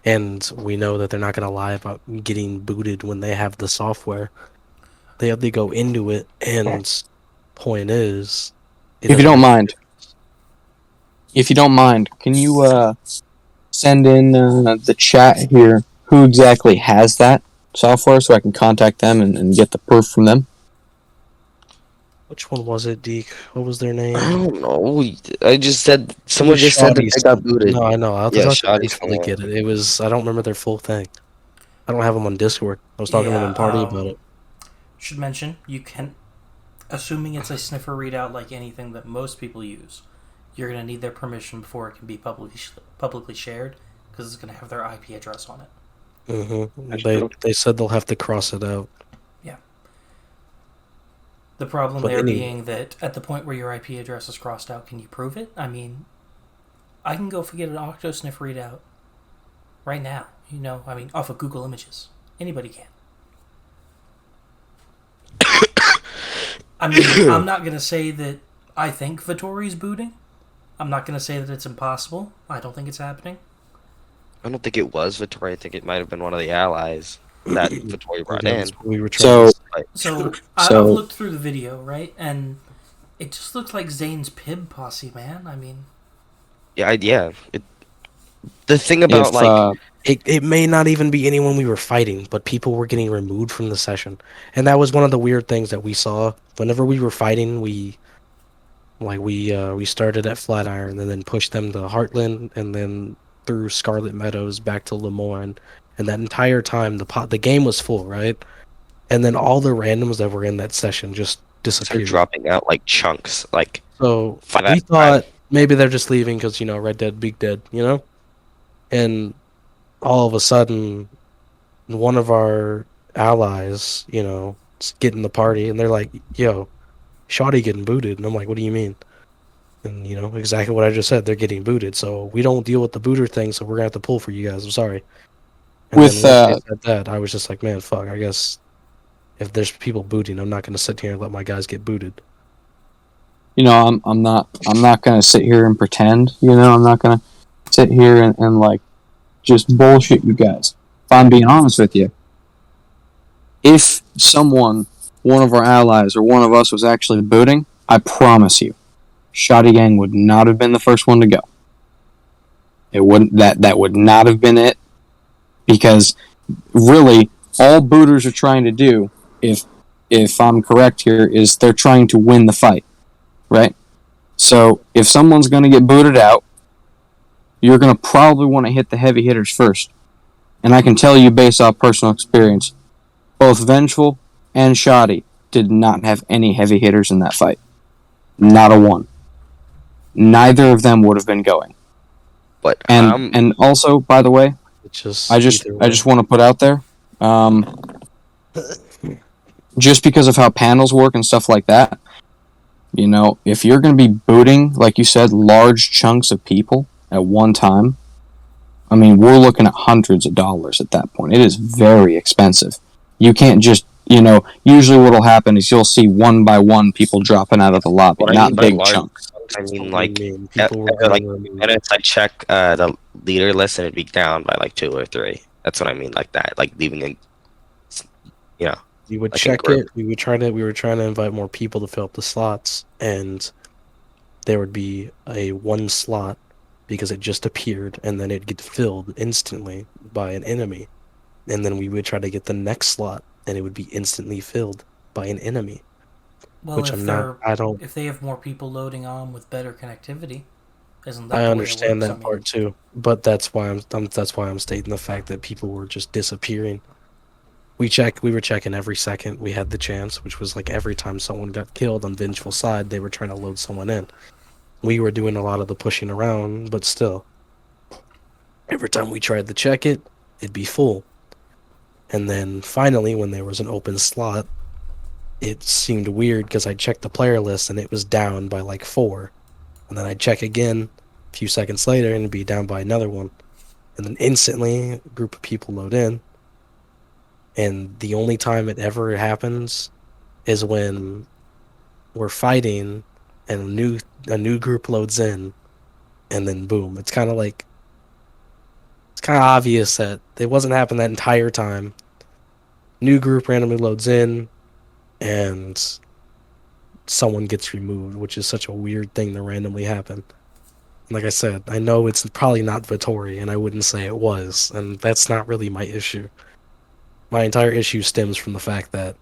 And we know that they're not going to lie about getting booted when they have the software. They go into it, and point is... If you don't mind, can you send in the chat here who exactly has that software so I can contact them and get the proof from them? Which one was it, Deke? What was their name? I don't know. I just said someone just said that they got booted. No, I know. I'll totally get it. It was I don't remember their full thing. I don't have them on Discord. I was talking to them in party about it. Should mention you can, assuming it's a sniffer readout like anything that most people use, you're gonna need their permission before it can be publicly shared because it's gonna have their IP address on it. Mm-hmm. They said they'll have to cross it out. The problem being that at the point where your IP address is crossed out, can you prove it? I mean, I can go get an OctoSniff readout right now. Off of Google Images. Anybody can. I'm not going to say that I think Vittori's booting. I'm not going to say that it's impossible. I don't think it's happening. I don't think it was Vittori. I think it might have been one of the allies that Vittori brought in. I've looked through the video, right? And it just looks like Zane's Pib posse, man. I mean... Yeah. The thing about It may not even be anyone we were fighting, but people were getting removed from the session. And that was one of the weird things that we saw. Whenever we were fighting, we started at Flatiron and then pushed them to Heartland and then through Scarlet Meadows back to Lemoyne. And that entire time the game was full, right? And then all the randoms that were in that session just they're disappeared. dropping out like chunks, like So five we thought maybe they're just leaving because, Red Dead, Big Dead, And all of a sudden, one of our allies, get in the party, and they're like, yo, Shoddy getting booted. And I'm like, what do you mean? And, exactly what I just said. They're getting booted. So we don't deal with the booter thing, so we're going to have to pull for you guys. I'm sorry. And then once they said that, I was just like, man, fuck, I guess if there's people booting, I'm not going to sit here and let my guys get booted. I'm not going to sit here and pretend, I'm not going to sit here and like, just bullshit you guys. If I'm being honest with you, if someone, one of our allies or one of us was actually booting, I promise you, Shoddy Gang would not have been the first one to go. It wouldn't. That would not have been it, because really, all booters are trying to do, if I'm correct here, is they're trying to win the fight, right? So if someone's going to get booted out, you're going to probably want to hit the heavy hitters first. And I can tell you based off personal experience, both Vengeful and Shoddy did not have any heavy hitters in that fight. Not a one. Neither of them would have been going. But and also, by the way, I just want to put out there, just because of how panels work and stuff like that, if you're going to be booting, like you said, large chunks of people at one time, I mean, we're looking at hundreds of dollars at that point. It is very expensive. You can't just, usually what'll happen is you'll see one by one people dropping out of the lobby, not big chunks. I mean, minutes I check the leader list and it'd be down by like 2 or 3. That's what I mean, like that, like leaving it. We would check it. We were trying to invite more people to fill up the slots, and there would be a one slot because it just appeared, and then it'd get filled instantly by an enemy, and then we would try to get the next slot, and it would be instantly filled by an enemy. Well, if they have more people loading on with better connectivity, isn't that? I understand that part too, but that's why I'm stating the fact that people were just disappearing. We were checking every second we had the chance, which was like every time someone got killed on Vengeful side, they were trying to load someone in. We were doing a lot of the pushing around, but still, every time we tried to check it, it'd be full. And then finally, when there was an open slot, it seemed weird because I checked the player list and it was down by like 4. And then I'd check again a few seconds later and it'd be down by another one. And then instantly, a group of people load in. And the only time it ever happens is when we're fighting and a new group loads in, and then boom. It's kind of obvious that it wasn't happening that entire time. New group randomly loads in, and someone gets removed, which is such a weird thing to randomly happen. Like I said, I know it's probably not Vittori, and I wouldn't say it was, and that's not really my issue. My entire issue stems from the fact that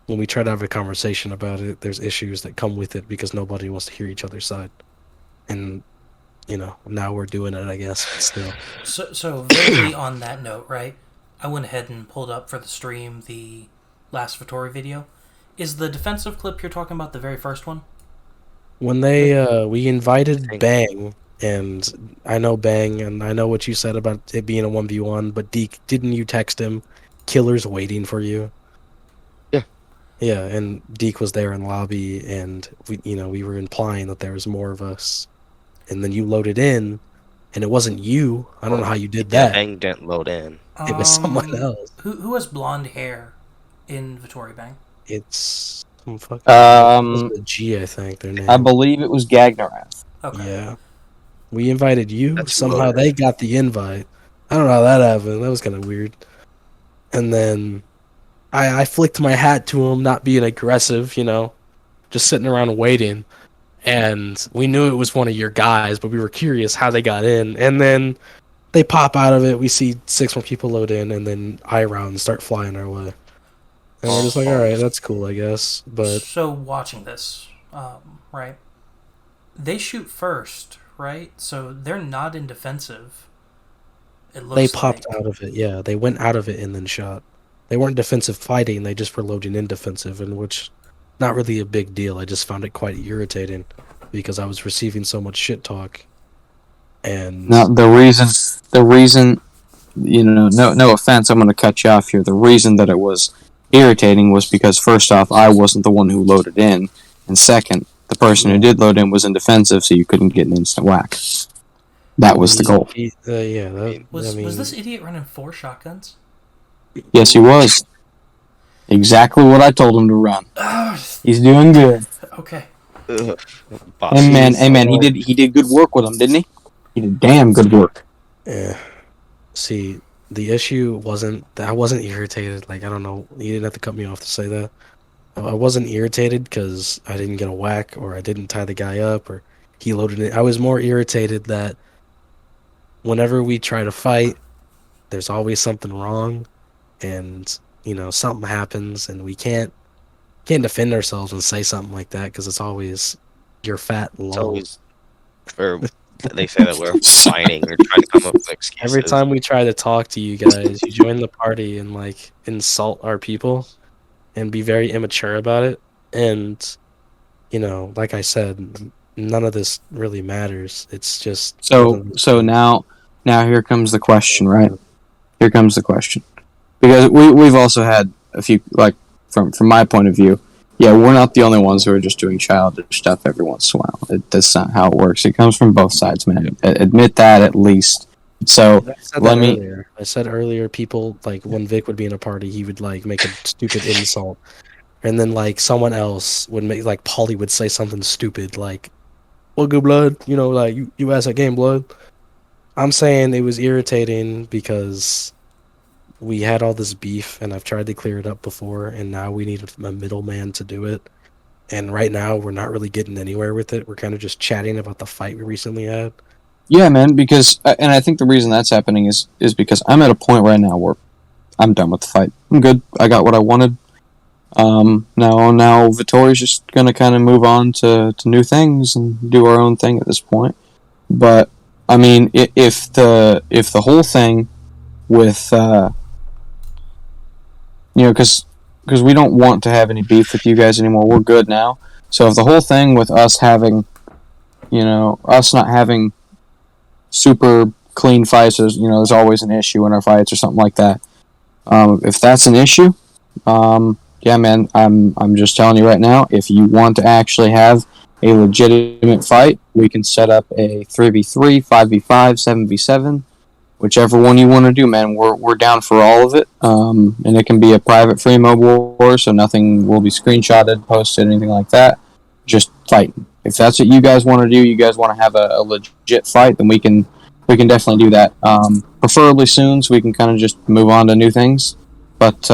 when we try to have a conversation about it, there's issues that come with it because nobody wants to hear each other's side. And, now we're doing it, I guess, still. So vaguely on that note, right, I went ahead and pulled up for the stream the last Vittori video. Is the defensive clip you're talking about the very first one? When we invited Bang, and I know Bang, and I know what you said about it being a 1v1, but Deke, didn't you text him, killer's waiting for you? Yeah. Yeah, and Deke was there in lobby, and we were implying that there was more of us. And then you loaded in, and it wasn't you. I don't know how you did that. Bang didn't load in. It was someone else. Who has blonde hair in Vittori, Bang? It's some fucking G, I think their name. I believe it was Gagnarath. Okay. Yeah. We invited you. That's somehow weird. They got the invite. I don't know how that happened. That was kind of weird. And then I flicked my hat to him, not being aggressive, just sitting around waiting. And we knew it was one of your guys, but we were curious how they got in. And then they pop out of it. We see 6 more people load in, and then eye rounds start flying our way. And we're just like, all right, that's cool, I guess. But so watching this, right? They shoot first, right? So they're not in defensive. They popped out of it, yeah. They went out of it and then shot. They weren't defensive fighting, they just were loading in defensive, and which, not really a big deal. I just found it quite irritating because I was receiving so much shit talk. And now the reason, no offense, I'm going to cut you off here. The reason that it was irritating was because first off, I wasn't the one who loaded in, and second, the person who did load in was in defensive, so you couldn't get an instant whack. That was the goal. Was this idiot running 4 shotguns? Yes, he was. Exactly what I told him to run. He's doing good. Okay. Hey man, he did good work with him, didn't he? He did damn good work. Yeah. See, the issue wasn't that I wasn't irritated. Like, I don't know, you didn't have to cut me off to say that. I wasn't irritated because I didn't get a whack or I didn't tie the guy up or he loaded it. I was more irritated that whenever we try to fight, there's always something wrong, and something happens, and we can't defend ourselves and say something like that because it's always you're fat and low. Or they say that we're whining or trying to come up with excuses. Every time we try to talk to you guys, you join the party and like insult our people and be very immature about it. And like I said, none of this really matters. It's just so now here comes the question, right? Here comes the question, because we've also had a few, like, from my point of view. Yeah, we're not the only ones who are just doing childish stuff every once in a while. That's not how it works. It comes from both sides, man. Admit that at least. So I said earlier, people, like, when Vic would be in a party, he would like make a stupid insult, and then like someone else would make, like, Paulie would say something stupid like, "Well, good blood," like you asked that game, blood. I'm saying it was irritating because we had all this beef, and I've tried to clear it up before, and now we need a middleman to do it. And right now, we're not really getting anywhere with it. We're kind of just chatting about the fight we recently had. Yeah, man, because, and I think the reason that's happening is because I'm at a point right now where I'm done with the fight. I'm good. I got what I wanted. Now Vittori's just gonna kind of move on to new things and do our own thing at this point. But I mean, if the whole thing with because we don't want to have any beef with you guys anymore. We're good now. So if the whole thing with us having, us not having super clean fights, there's always an issue in our fights or something like that. If that's an issue, yeah, man, I'm just telling you right now, if you want to actually have a legitimate fight, we can set up a 3v3, 5v5, 7v7. Whichever one you want to do, man, we're down for all of it. And it can be a private free mobile war, so nothing will be screenshotted, posted, anything like that. Just fighting. If that's what you guys want to do, you guys want to have a legit fight, then we can definitely do that. Preferably soon, so we can kind of just move on to new things. But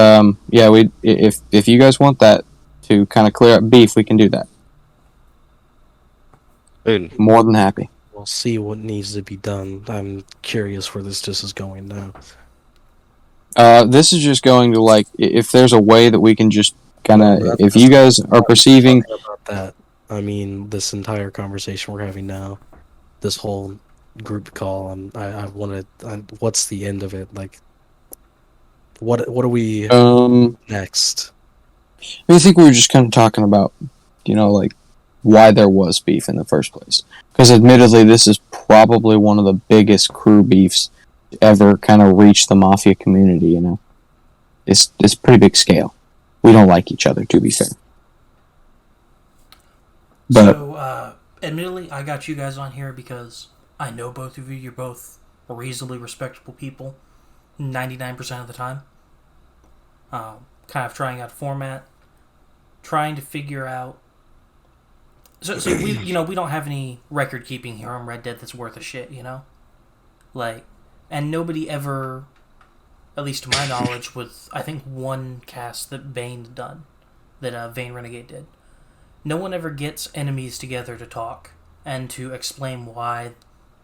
yeah, if you guys want that to kind of clear up beef, we can do that. Dude. More than happy. We'll see what needs to be done. I'm curious where this just is going now. This is just going to, like, if there's a way that we can just kind of, if you guys are perceiving about that, I mean, this entire conversation we're having now, this whole group call, I want to. What's the end of it? Like, what are we next? I think we were just kind of talking about, like, why there was beef in the first place. Because admittedly, this is probably one of the biggest crew beefs ever kind of reached the Mafia community, It's pretty big scale. We don't like each other, to be fair. But, so, admittedly, I got you guys on here because I know both of you. You're both reasonably respectable people, 99% of the time. Kind of trying out a format, trying to figure out. So we we don't have any record keeping here on Red Dead that's worth a shit, like, and nobody ever, at least to my knowledge, with I think one cast that Vane done, that Vane Renegade did, no one ever gets enemies together to talk and to explain why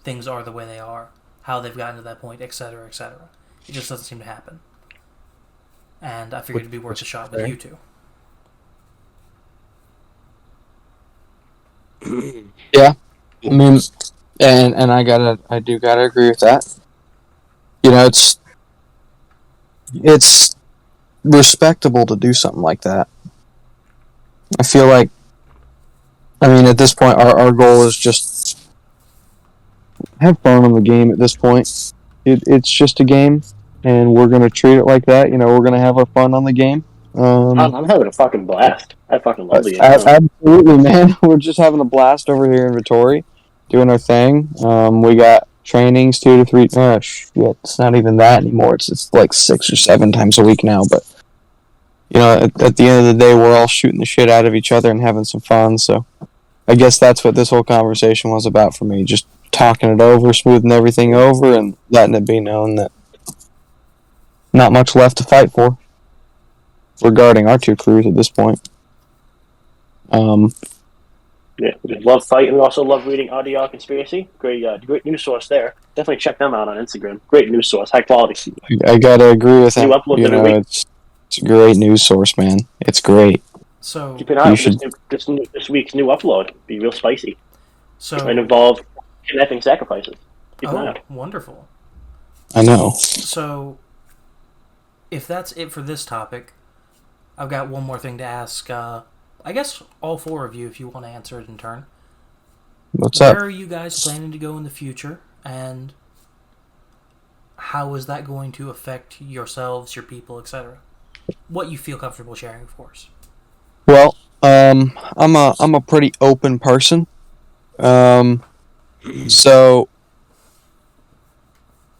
things are the way they are, how they've gotten to that point, etc., etc. It just doesn't seem to happen. And I figured it'd be worth a shot with you two. Yeah, I mean, and I do gotta agree with that. You know, it's respectable to do something like that. I feel like, I mean, at this point, our goal is just have fun on the game. At this point, it's just a game, and we're gonna treat it like that. You know, we're gonna have our fun on the game. I'm having a fucking blast. I fucking love the game. Absolutely, man. We're just having a blast over here in Vittori, doing our thing. We got trainings 2 to 3. Shit, it's not even that anymore. It's like 6 or 7 times a week now. But you know, at the end of the day, we're all shooting the shit out of each other and having some fun. So I guess that's what this whole conversation was about for me. Just talking it over, smoothing everything over, and letting it be known that not much left to fight for regarding our 2 crews at this point. Yeah, we just love fighting. We also love reading Audio Conspiracy. Great news source there. Definitely check them out on Instagram. Great news source, high quality. I gotta agree with him. New uploads You know, every week. it's a great news source, man. It's great. So keep an eye out for this week's new upload. Be real spicy. So and involve kidnapping sacrifices. Keep an eye out. Wonderful. I know. So if that's it for this topic, I've got one more thing to ask. I guess all 4 of you, if you want to answer it in turn. What's up? Where are you guys planning to go in the future, and how is that going to affect yourselves, your people, etc.? What you feel comfortable sharing, of course. Well, I'm a pretty open person. So,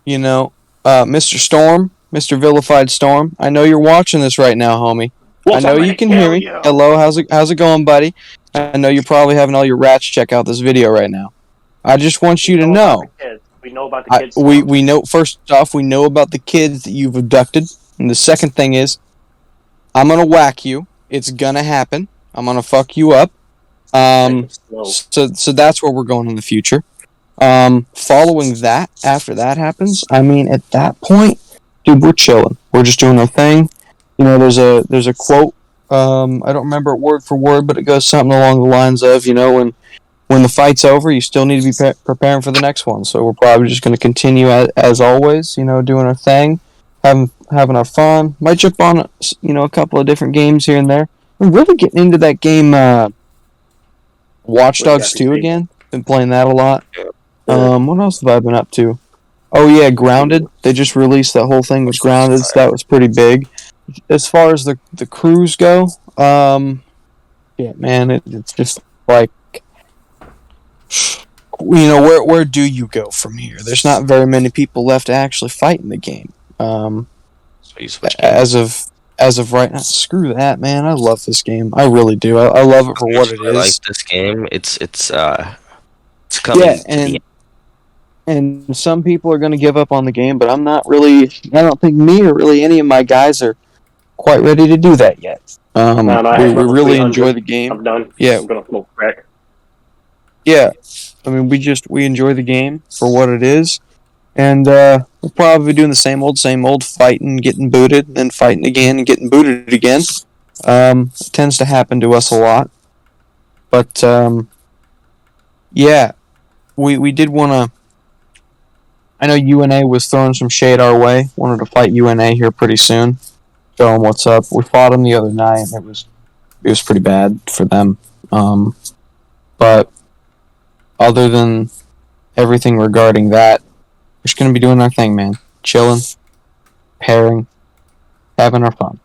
you know, Mr. Storm, Mr. Vilified Storm, I know you're watching this right now, homie. I know you can hear me. Hello, how's it going, buddy? I know you're probably having all your rats check out this video right now. I just want you to know. We know about the kids. We know, first off, we know about the kids that you've abducted. And the second thing is, I'm going to whack you. It's going to happen. I'm going to fuck you up. So that's where we're going in the future. Following that, after that happens, I mean, at that point, dude, we're chilling. We're just doing our thing. You know, there's a quote. I don't remember it word for word, but it goes something along the lines of, you know, when the fight's over, you still need to be preparing for the next one. So we're probably just going to continue as always, you know, doing our thing, having our fun. Might jump on, you know, a couple of different games here and there. We're really getting into that game, Watch Dogs 2 again. Been playing that a lot. What else have I been up to? Oh yeah, Grounded. They just released that whole thing with Grounded, so that was pretty big. As far as the crews go, yeah, man, it's just like, you know, where do you go from here? There's not very many people left to actually fight in the game. So you switch as of right now, screw that, man. I love this game. I really do. I love it for what it is. I like this game. It's coming. Yeah, and some people are going to give up on the game, but I'm not really. I don't think me or really any of my guys are quite ready to do that yet. We really enjoy the game. I'm done. Yeah, I'm gonna smoke crack. Yeah, I mean, we enjoy the game for what it is, and we'll probably be doing the same old, fighting, getting booted, then fighting again and getting booted again. It tends to happen to us a lot, but yeah, we did want to. I know UNA was throwing some shade our way. Wanted to fight UNA here pretty soon. Show them what's up. We fought them the other night. It was pretty bad for them. But other than everything regarding that, we're just gonna be doing our thing, man. Chilling, pairing, having our fun.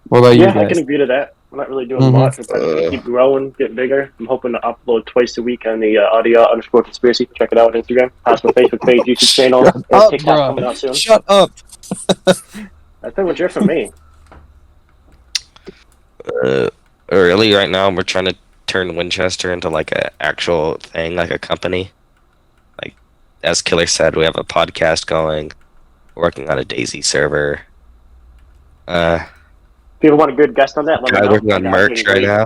What about you guys? Yeah, I can agree to that. I'm not really doing much. I'm trying to keep growing, get bigger. I'm hoping to upload twice a week on the Audio_Conspiracy. Check it out on Instagram. Pass my Facebook page, YouTube channel, and TikTok coming out soon. Shut up. That's pretty much it from me. Really, right now we're trying to turn Winchester into like an actual thing, like a company. Like, as Killer said, we have a podcast going. We're working on a DayZ server. People want a good guest on that? Let me know. Working on merch right now.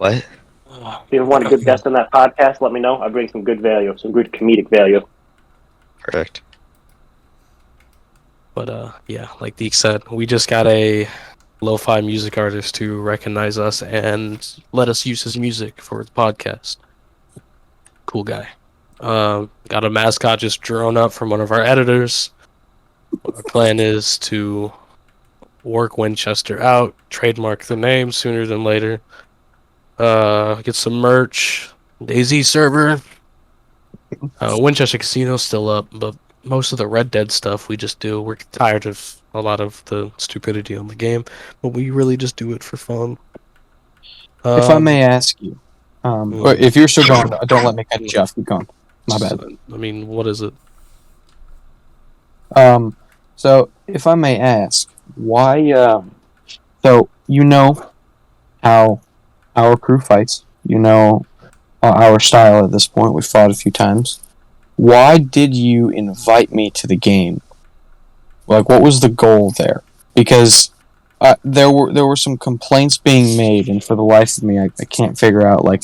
What? If you want a good guest on that podcast, let me know. I'll bring some good value, some good comedic value. Perfect. But yeah, like Deke said, we just got a lo-fi music artist to recognize us and let us use his music for the podcast. Cool guy. Got a mascot just drawn up from one of our editors. Our plan is to work Winchester out, trademark the name sooner than later. Get some merch. DayZ server. Winchester Casino's still up, but most of the Red Dead stuff we just do. We're tired of a lot of the stupidity on the game, but we really just do it for fun. If I may ask you, or if you're still going, don't let me cut you off. Keep going. My bad. I mean, what is it? So if I may ask, why? So you know how our crew fights. You know our style at this point. We've fought a few times. Why did you invite me to the game? Like, what was the goal there? Because there were some complaints being made, and for the life of me, I can't figure out, like,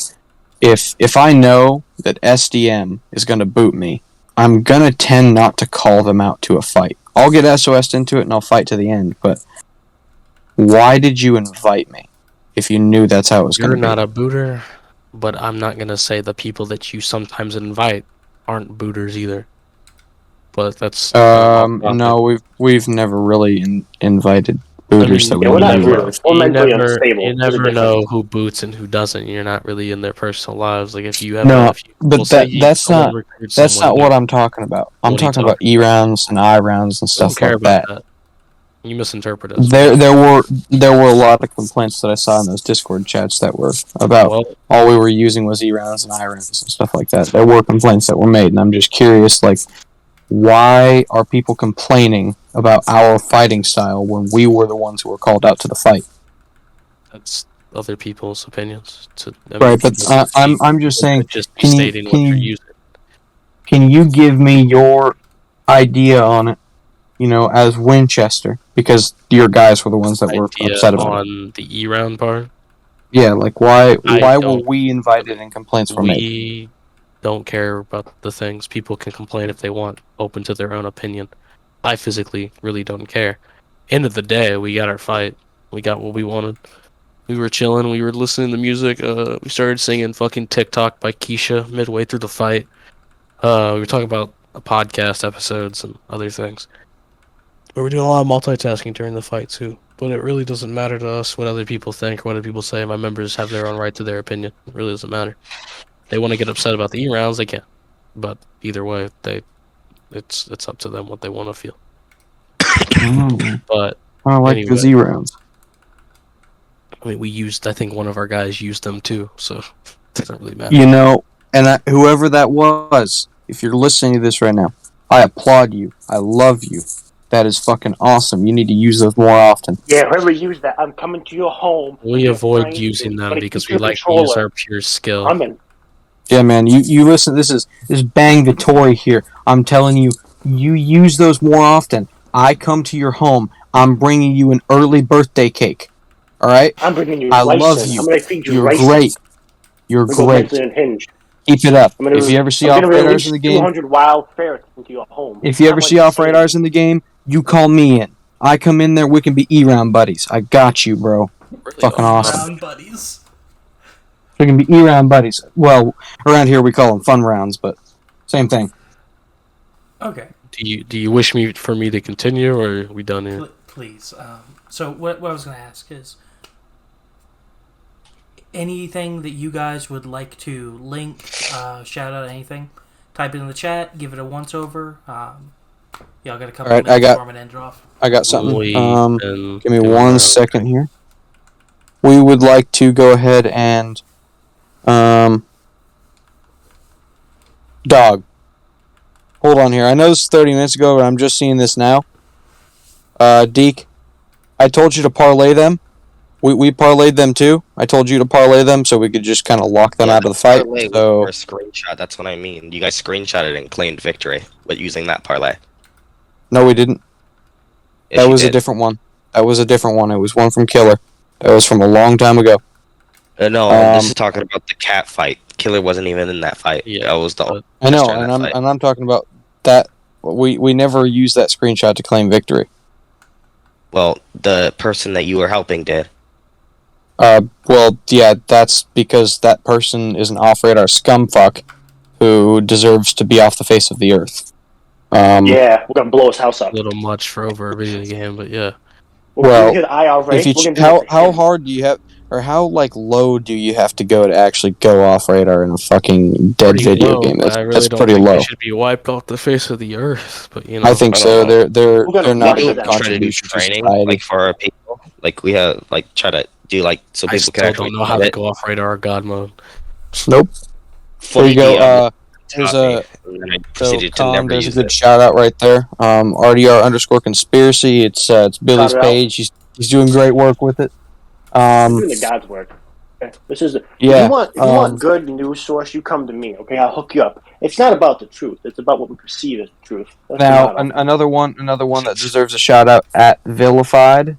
if I know that SDM is going to boot me, I'm going to tend not to call them out to a fight. I'll get SOS'd into it and I'll fight to the end, but why did you invite me if you knew that's how it was going to be? You're not a booter, but I'm not going to say the people that you sometimes invite aren't booters either. But that's no, we've never really invited booters that we we're not knew. booters. We're mentally unstable. You never know who boots and who doesn't. You're not really in their personal lives. Like if you have that's not what I'm talking about. I'm talking about E rounds and I rounds and stuff like that. You misinterpret us. There were a lot of complaints that I saw in those Discord chats that were about all we were using was E rounds and I rounds and stuff like that. There were complaints that were made, and I'm just curious, like, why are people complaining about our fighting style when we were the ones who were called out to the fight? That's other people's opinions. Right, but I'm just saying. Stating what you're using. Can you give me your idea on it? You know, as Winchester, because your guys were the ones that were upset about it. On the E round part. Yeah, like why were we invited and complaints were made? We don't care about the things. People can complain if they want, open to their own opinion. I physically really don't care. End of the day, we got our fight. We got what we wanted. We were chilling. We were listening to music. We started singing fucking TikTok by Keisha midway through the fight. We were talking about podcast episodes and other things. We were doing a lot of multitasking during the fight too. But it really doesn't matter to us what other people think or what other people say. My members have their own right to their opinion. It really doesn't matter. They want to get upset about the E rounds, they can. But either way, it's up to them what they want to feel. But I like the Z rounds. I mean, I think one of our guys used them too, so it doesn't really matter. You know, and whoever that was, if you're listening to this right now, I applaud you. I love you. That is fucking awesome. You need to use those more often. Yeah, whoever used that, I'm coming to your home. We avoid using them because we like to use our pure skill. Yeah, man, you listen. This is Bang Vittori here. I'm telling you, you use those more often. I come to your home. I'm bringing you an early birthday cake. All right? I'm bringing you. I love you. I'm gonna feed you. You're great. You're great. Keep it up. If you ever see off radars in the game, 200 wild ferrets into your home. If you ever see off radars in the game, you call me in. I come in there. We can be E-round buddies. I got you, bro. Really fucking awesome. E-round buddies. We can be E-round buddies. Well, around here we call them fun rounds, but same thing. Okay. Do you wish for me to continue, or are we done here? Please. So what I was going to ask is, anything that you guys would like to link, shout out anything, type it in the chat, give it a once over. Y'all got a couple minutes before I'm going to end it off. I got something. Give me 1 second here. We would like to go ahead and dog. Hold on here. I know this is 30 minutes ago, but I'm just seeing this now. Deke, I told you to parlay them. We parlayed them too. I told you to parlay them so we could just kind of lock them out of the fight. So or a screenshot, that's what I mean. You guys screenshotted and claimed victory, but using that parlay. No, we didn't. Yes, that was a different one. That was a different one. It was one from Killer. That was from a long time ago. No, this is talking about the cat fight. Killer wasn't even in that fight. Yeah, that was the. I know, and I'm talking about that. We never used that screenshot to claim victory. Well, the person that you were helping did. Well, yeah, that's because that person is an off-radar scumfuck who deserves to be off the face of the earth. Yeah, we're gonna blow his house up. A little much for over a video game, but yeah. Well, if you how hard do you have, or how low do you have to go to actually go off radar in a fucking dead Pretty video low, game? but I really That's don't pretty think low. they should be wiped off the face of the earth. But I think so. They're not do a it. good Try to do contribution to training, society. for our people. We have try to do so I people still can actually don't know how to go off radar or god mode. Nope. There you go. There's a proceeded to Tom, never there's a use good it. shout out right there. RDR_conspiracy. It's Billy's page. He's doing great work with it. We're doing the God's work. Okay? This is if you want good news source, you come to me. Okay, I'll hook you up. It's not about the truth. It's about what we perceive as the truth. That's now another one that deserves a shout out at Vilified.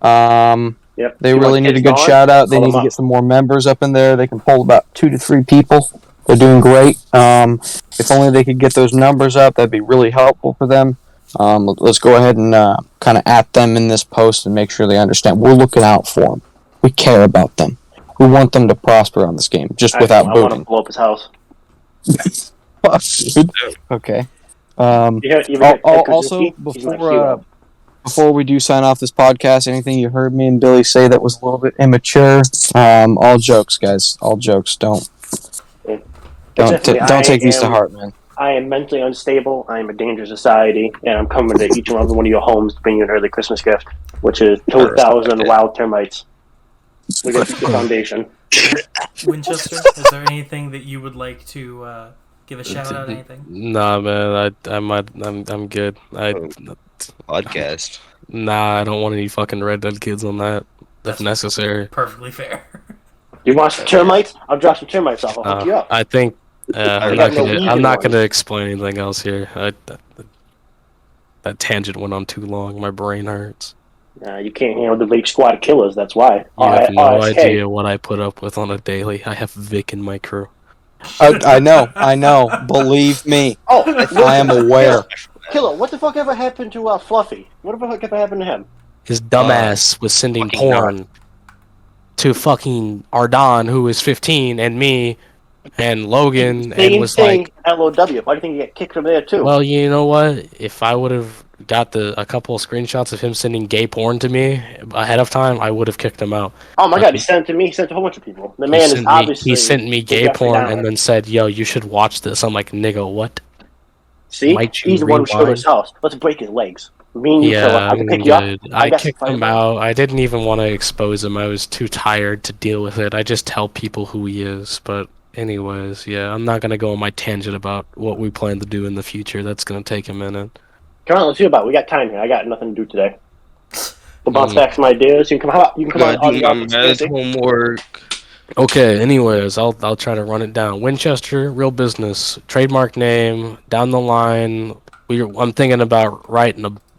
Yep. They really need a good shout out. They need to get some more members up in there. They can pull about 2 to 3 people. They're doing great. If only they could get those numbers up, that'd be really helpful for them. Let's go ahead and kind of at them in this post and make sure they understand. We're looking out for them. We care about them. We want them to prosper on this game, just without booting. I want to blow up his house. Fuck, dude. Okay. Also, before we do sign off this podcast, anything you heard me and Billy say that was a little bit immature, all jokes, guys. All jokes. Don't take these to heart, man. I am mentally unstable. I am a danger to society, and I'm coming to each and every one of your homes to bring you an early Christmas gift, which is 2,000 wild termites. We got the foundation. Winchester, is there anything that you would like to give a shout out? Anything? Nah, man. I'm good. Podcast. Nah, I don't want any fucking Red Dead kids on that. If necessary. Perfectly fair. You want some termites? I'll drop some termites off. I'll hook you up. I think I'm not gonna explain anything else here. That tangent went on too long. My brain hurts. You can't handle the big squad of killers. That's why. You have no idea what I put up with on a daily. I have Vic in my crew. I know. Believe me. I am aware. Killer, what the fuck ever happened to Fluffy? What the fuck ever happened to him? His dumbass was sending porn to fucking Ardon, who is 15, and me, and Logan, and was like, LOW. Why do you think he got kicked from there too? Well, you know what? If I would have got a couple of screenshots of him sending gay porn to me ahead of time, I would have kicked him out. Oh my god, he sent it to me. He sent it to a whole bunch of people. The man is obviously... He sent me gay porn and then said, yo, you should watch this. I'm like, nigga, what? See? He's the one who stole his house. Let's break his legs. Me and you, yeah, I can pick you up. I kicked him out. I didn't even want to expose him. I was too tired to deal with it. I just tell people who he is. But anyways, yeah, I'm not going to go on my tangent about what we plan to do in the future. That's going to take a minute. Come on, let's do about it. We got time here. I got nothing to do today. We'll bounce back some ideas. You can come out. You can come on. Do my math homework. Okay, anyways, I'll try to run it down. Winchester, real business, trademark name, down the line. I'm thinking about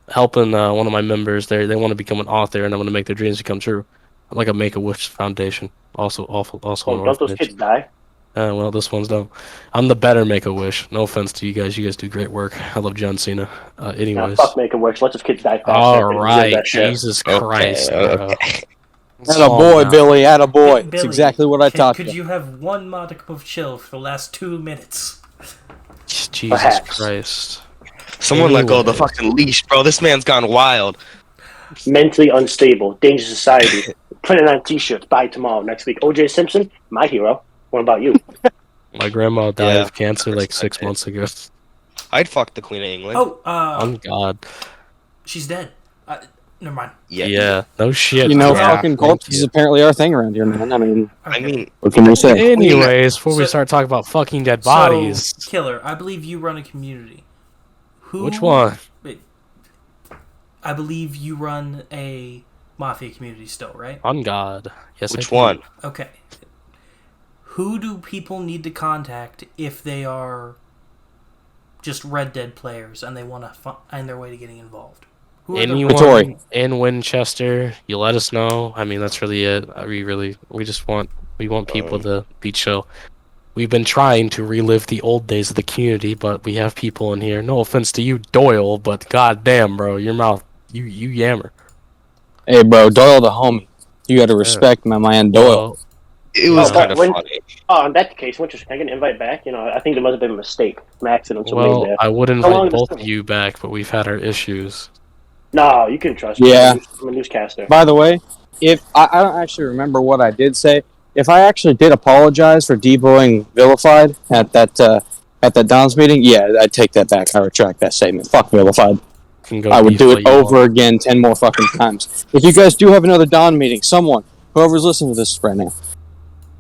helping one of my members. They want to become an author, and I want to make their dreams come true. I'm like a Make-A-Wish Foundation. Also. Don't those kids die? Well, this one's don't. I'm the better Make-A-Wish. No offense to you guys. You guys do great work. I love John Cena. Anyways. Fuck Make-A-Wish. Let those kids die faster. All right, Jesus Christ. Okay. Attaboy, Billy. Attaboy. That's exactly what I talked about. Could you have one modicum of chill for the last 2 minutes? Jesus Christ. Someone let go of the fucking leash, bro. This man's gone wild. Mentally unstable. Dangerous society. Print it on t-shirts. Buy tomorrow. Next week. O.J. Simpson, my hero. What about you? My grandma died of cancer 6 months ago. I'd fuck the Queen of England. Oh God. She's dead. Never mind. Yeah. No shit. Fucking corpses apparently are a thing around here, man. I mean, what can you say? Anyways, before we start talking about fucking dead bodies. So, Killer, I believe you run a community. Which one? I believe you run a Mafia community still, right? On God. Yes, Which one? Okay. Who do people need to contact if they are just Red Dead players and they want to find their way to getting involved? Who are the Anyone Vittori. in Winchester, you let us know. I mean, that's really it. We want people to be chill. We've been trying to relive the old days of the community, but we have people in here. No offense to you, Doyle, but goddamn, bro, your mouth, you yammer. Hey, bro, Doyle the homie. You gotta respect my man Doyle. Well, It was Oh, kind of when- funny. Oh, in that case, Winchester, can I get an invite back? You know, I think there must have been a mistake. Some accidents were made well, there. I would How long invite is both this of you back, but we've had our issues. No, you can trust me. Yeah. I'm a newscaster. By the way, if I don't actually remember what I did say, if I actually did apologize for Deboing vilified at that Don's meeting, yeah, I'd take that back. I retract that statement. Fuck vilified. Can go I would beef do what it you over want. again 10 more fucking times. If you guys do have another Don meeting, someone, whoever's listening to this right now,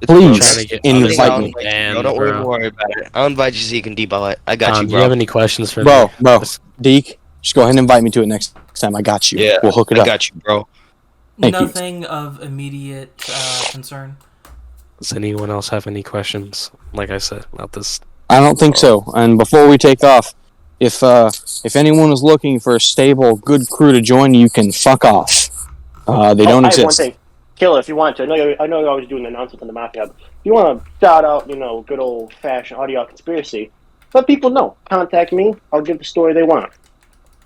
please Trying to get invite I'll me. invite you, banned, bro. Don't bro. even worry about it. I'll invite you so you can debug it. I got Don, you, do you have bro. any questions for Bro, me? Deke, just go ahead and invite me to it next time. I got you. Yeah, We'll hook it I up. got you, bro. Thank you. Nothing of immediate concern. Does anyone else have any questions? Like I said, about this. I don't think so. And before we take off, if anyone is looking for a stable, good crew to join, you can fuck off. They don't I have one exist. thing. Killer, if you want to. I know you're always doing the announcements on the Mafia Hub. If you want to shout out, good old-fashioned audio conspiracy, let people know. Contact me. I'll give the story they want.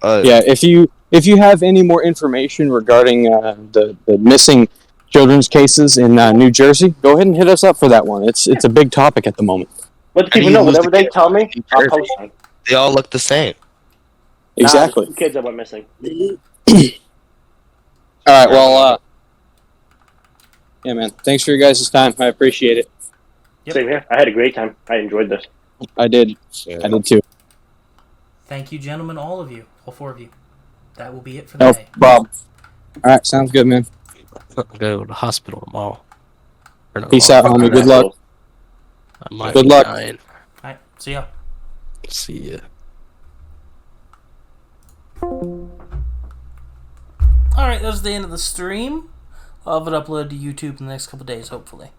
Yeah, if you have any more information regarding the missing children's cases in New Jersey, go ahead and hit us up for that one. It's a big topic at the moment. Let the How do people you know. lose Whatever the they kid? tell me, I'll post them. They all look the same. Exactly. Nah, there's 2 kids that went missing. All right. Well, yeah, man. Thanks for your guys' time. I appreciate it. Yep. Same here. I had a great time. I enjoyed this. I did. Yeah. I did too. Thank you, gentlemen, all of you, all 4 of you. That will be it for the No day. problem. All right. Sounds good, man. Go to the hospital tomorrow. Or no, Peace out, homie. Good luck. I might Good be luck. dying. All right, see ya. See ya. All right, that was the end of the stream. I'll have it uploaded to YouTube in the next couple days, hopefully.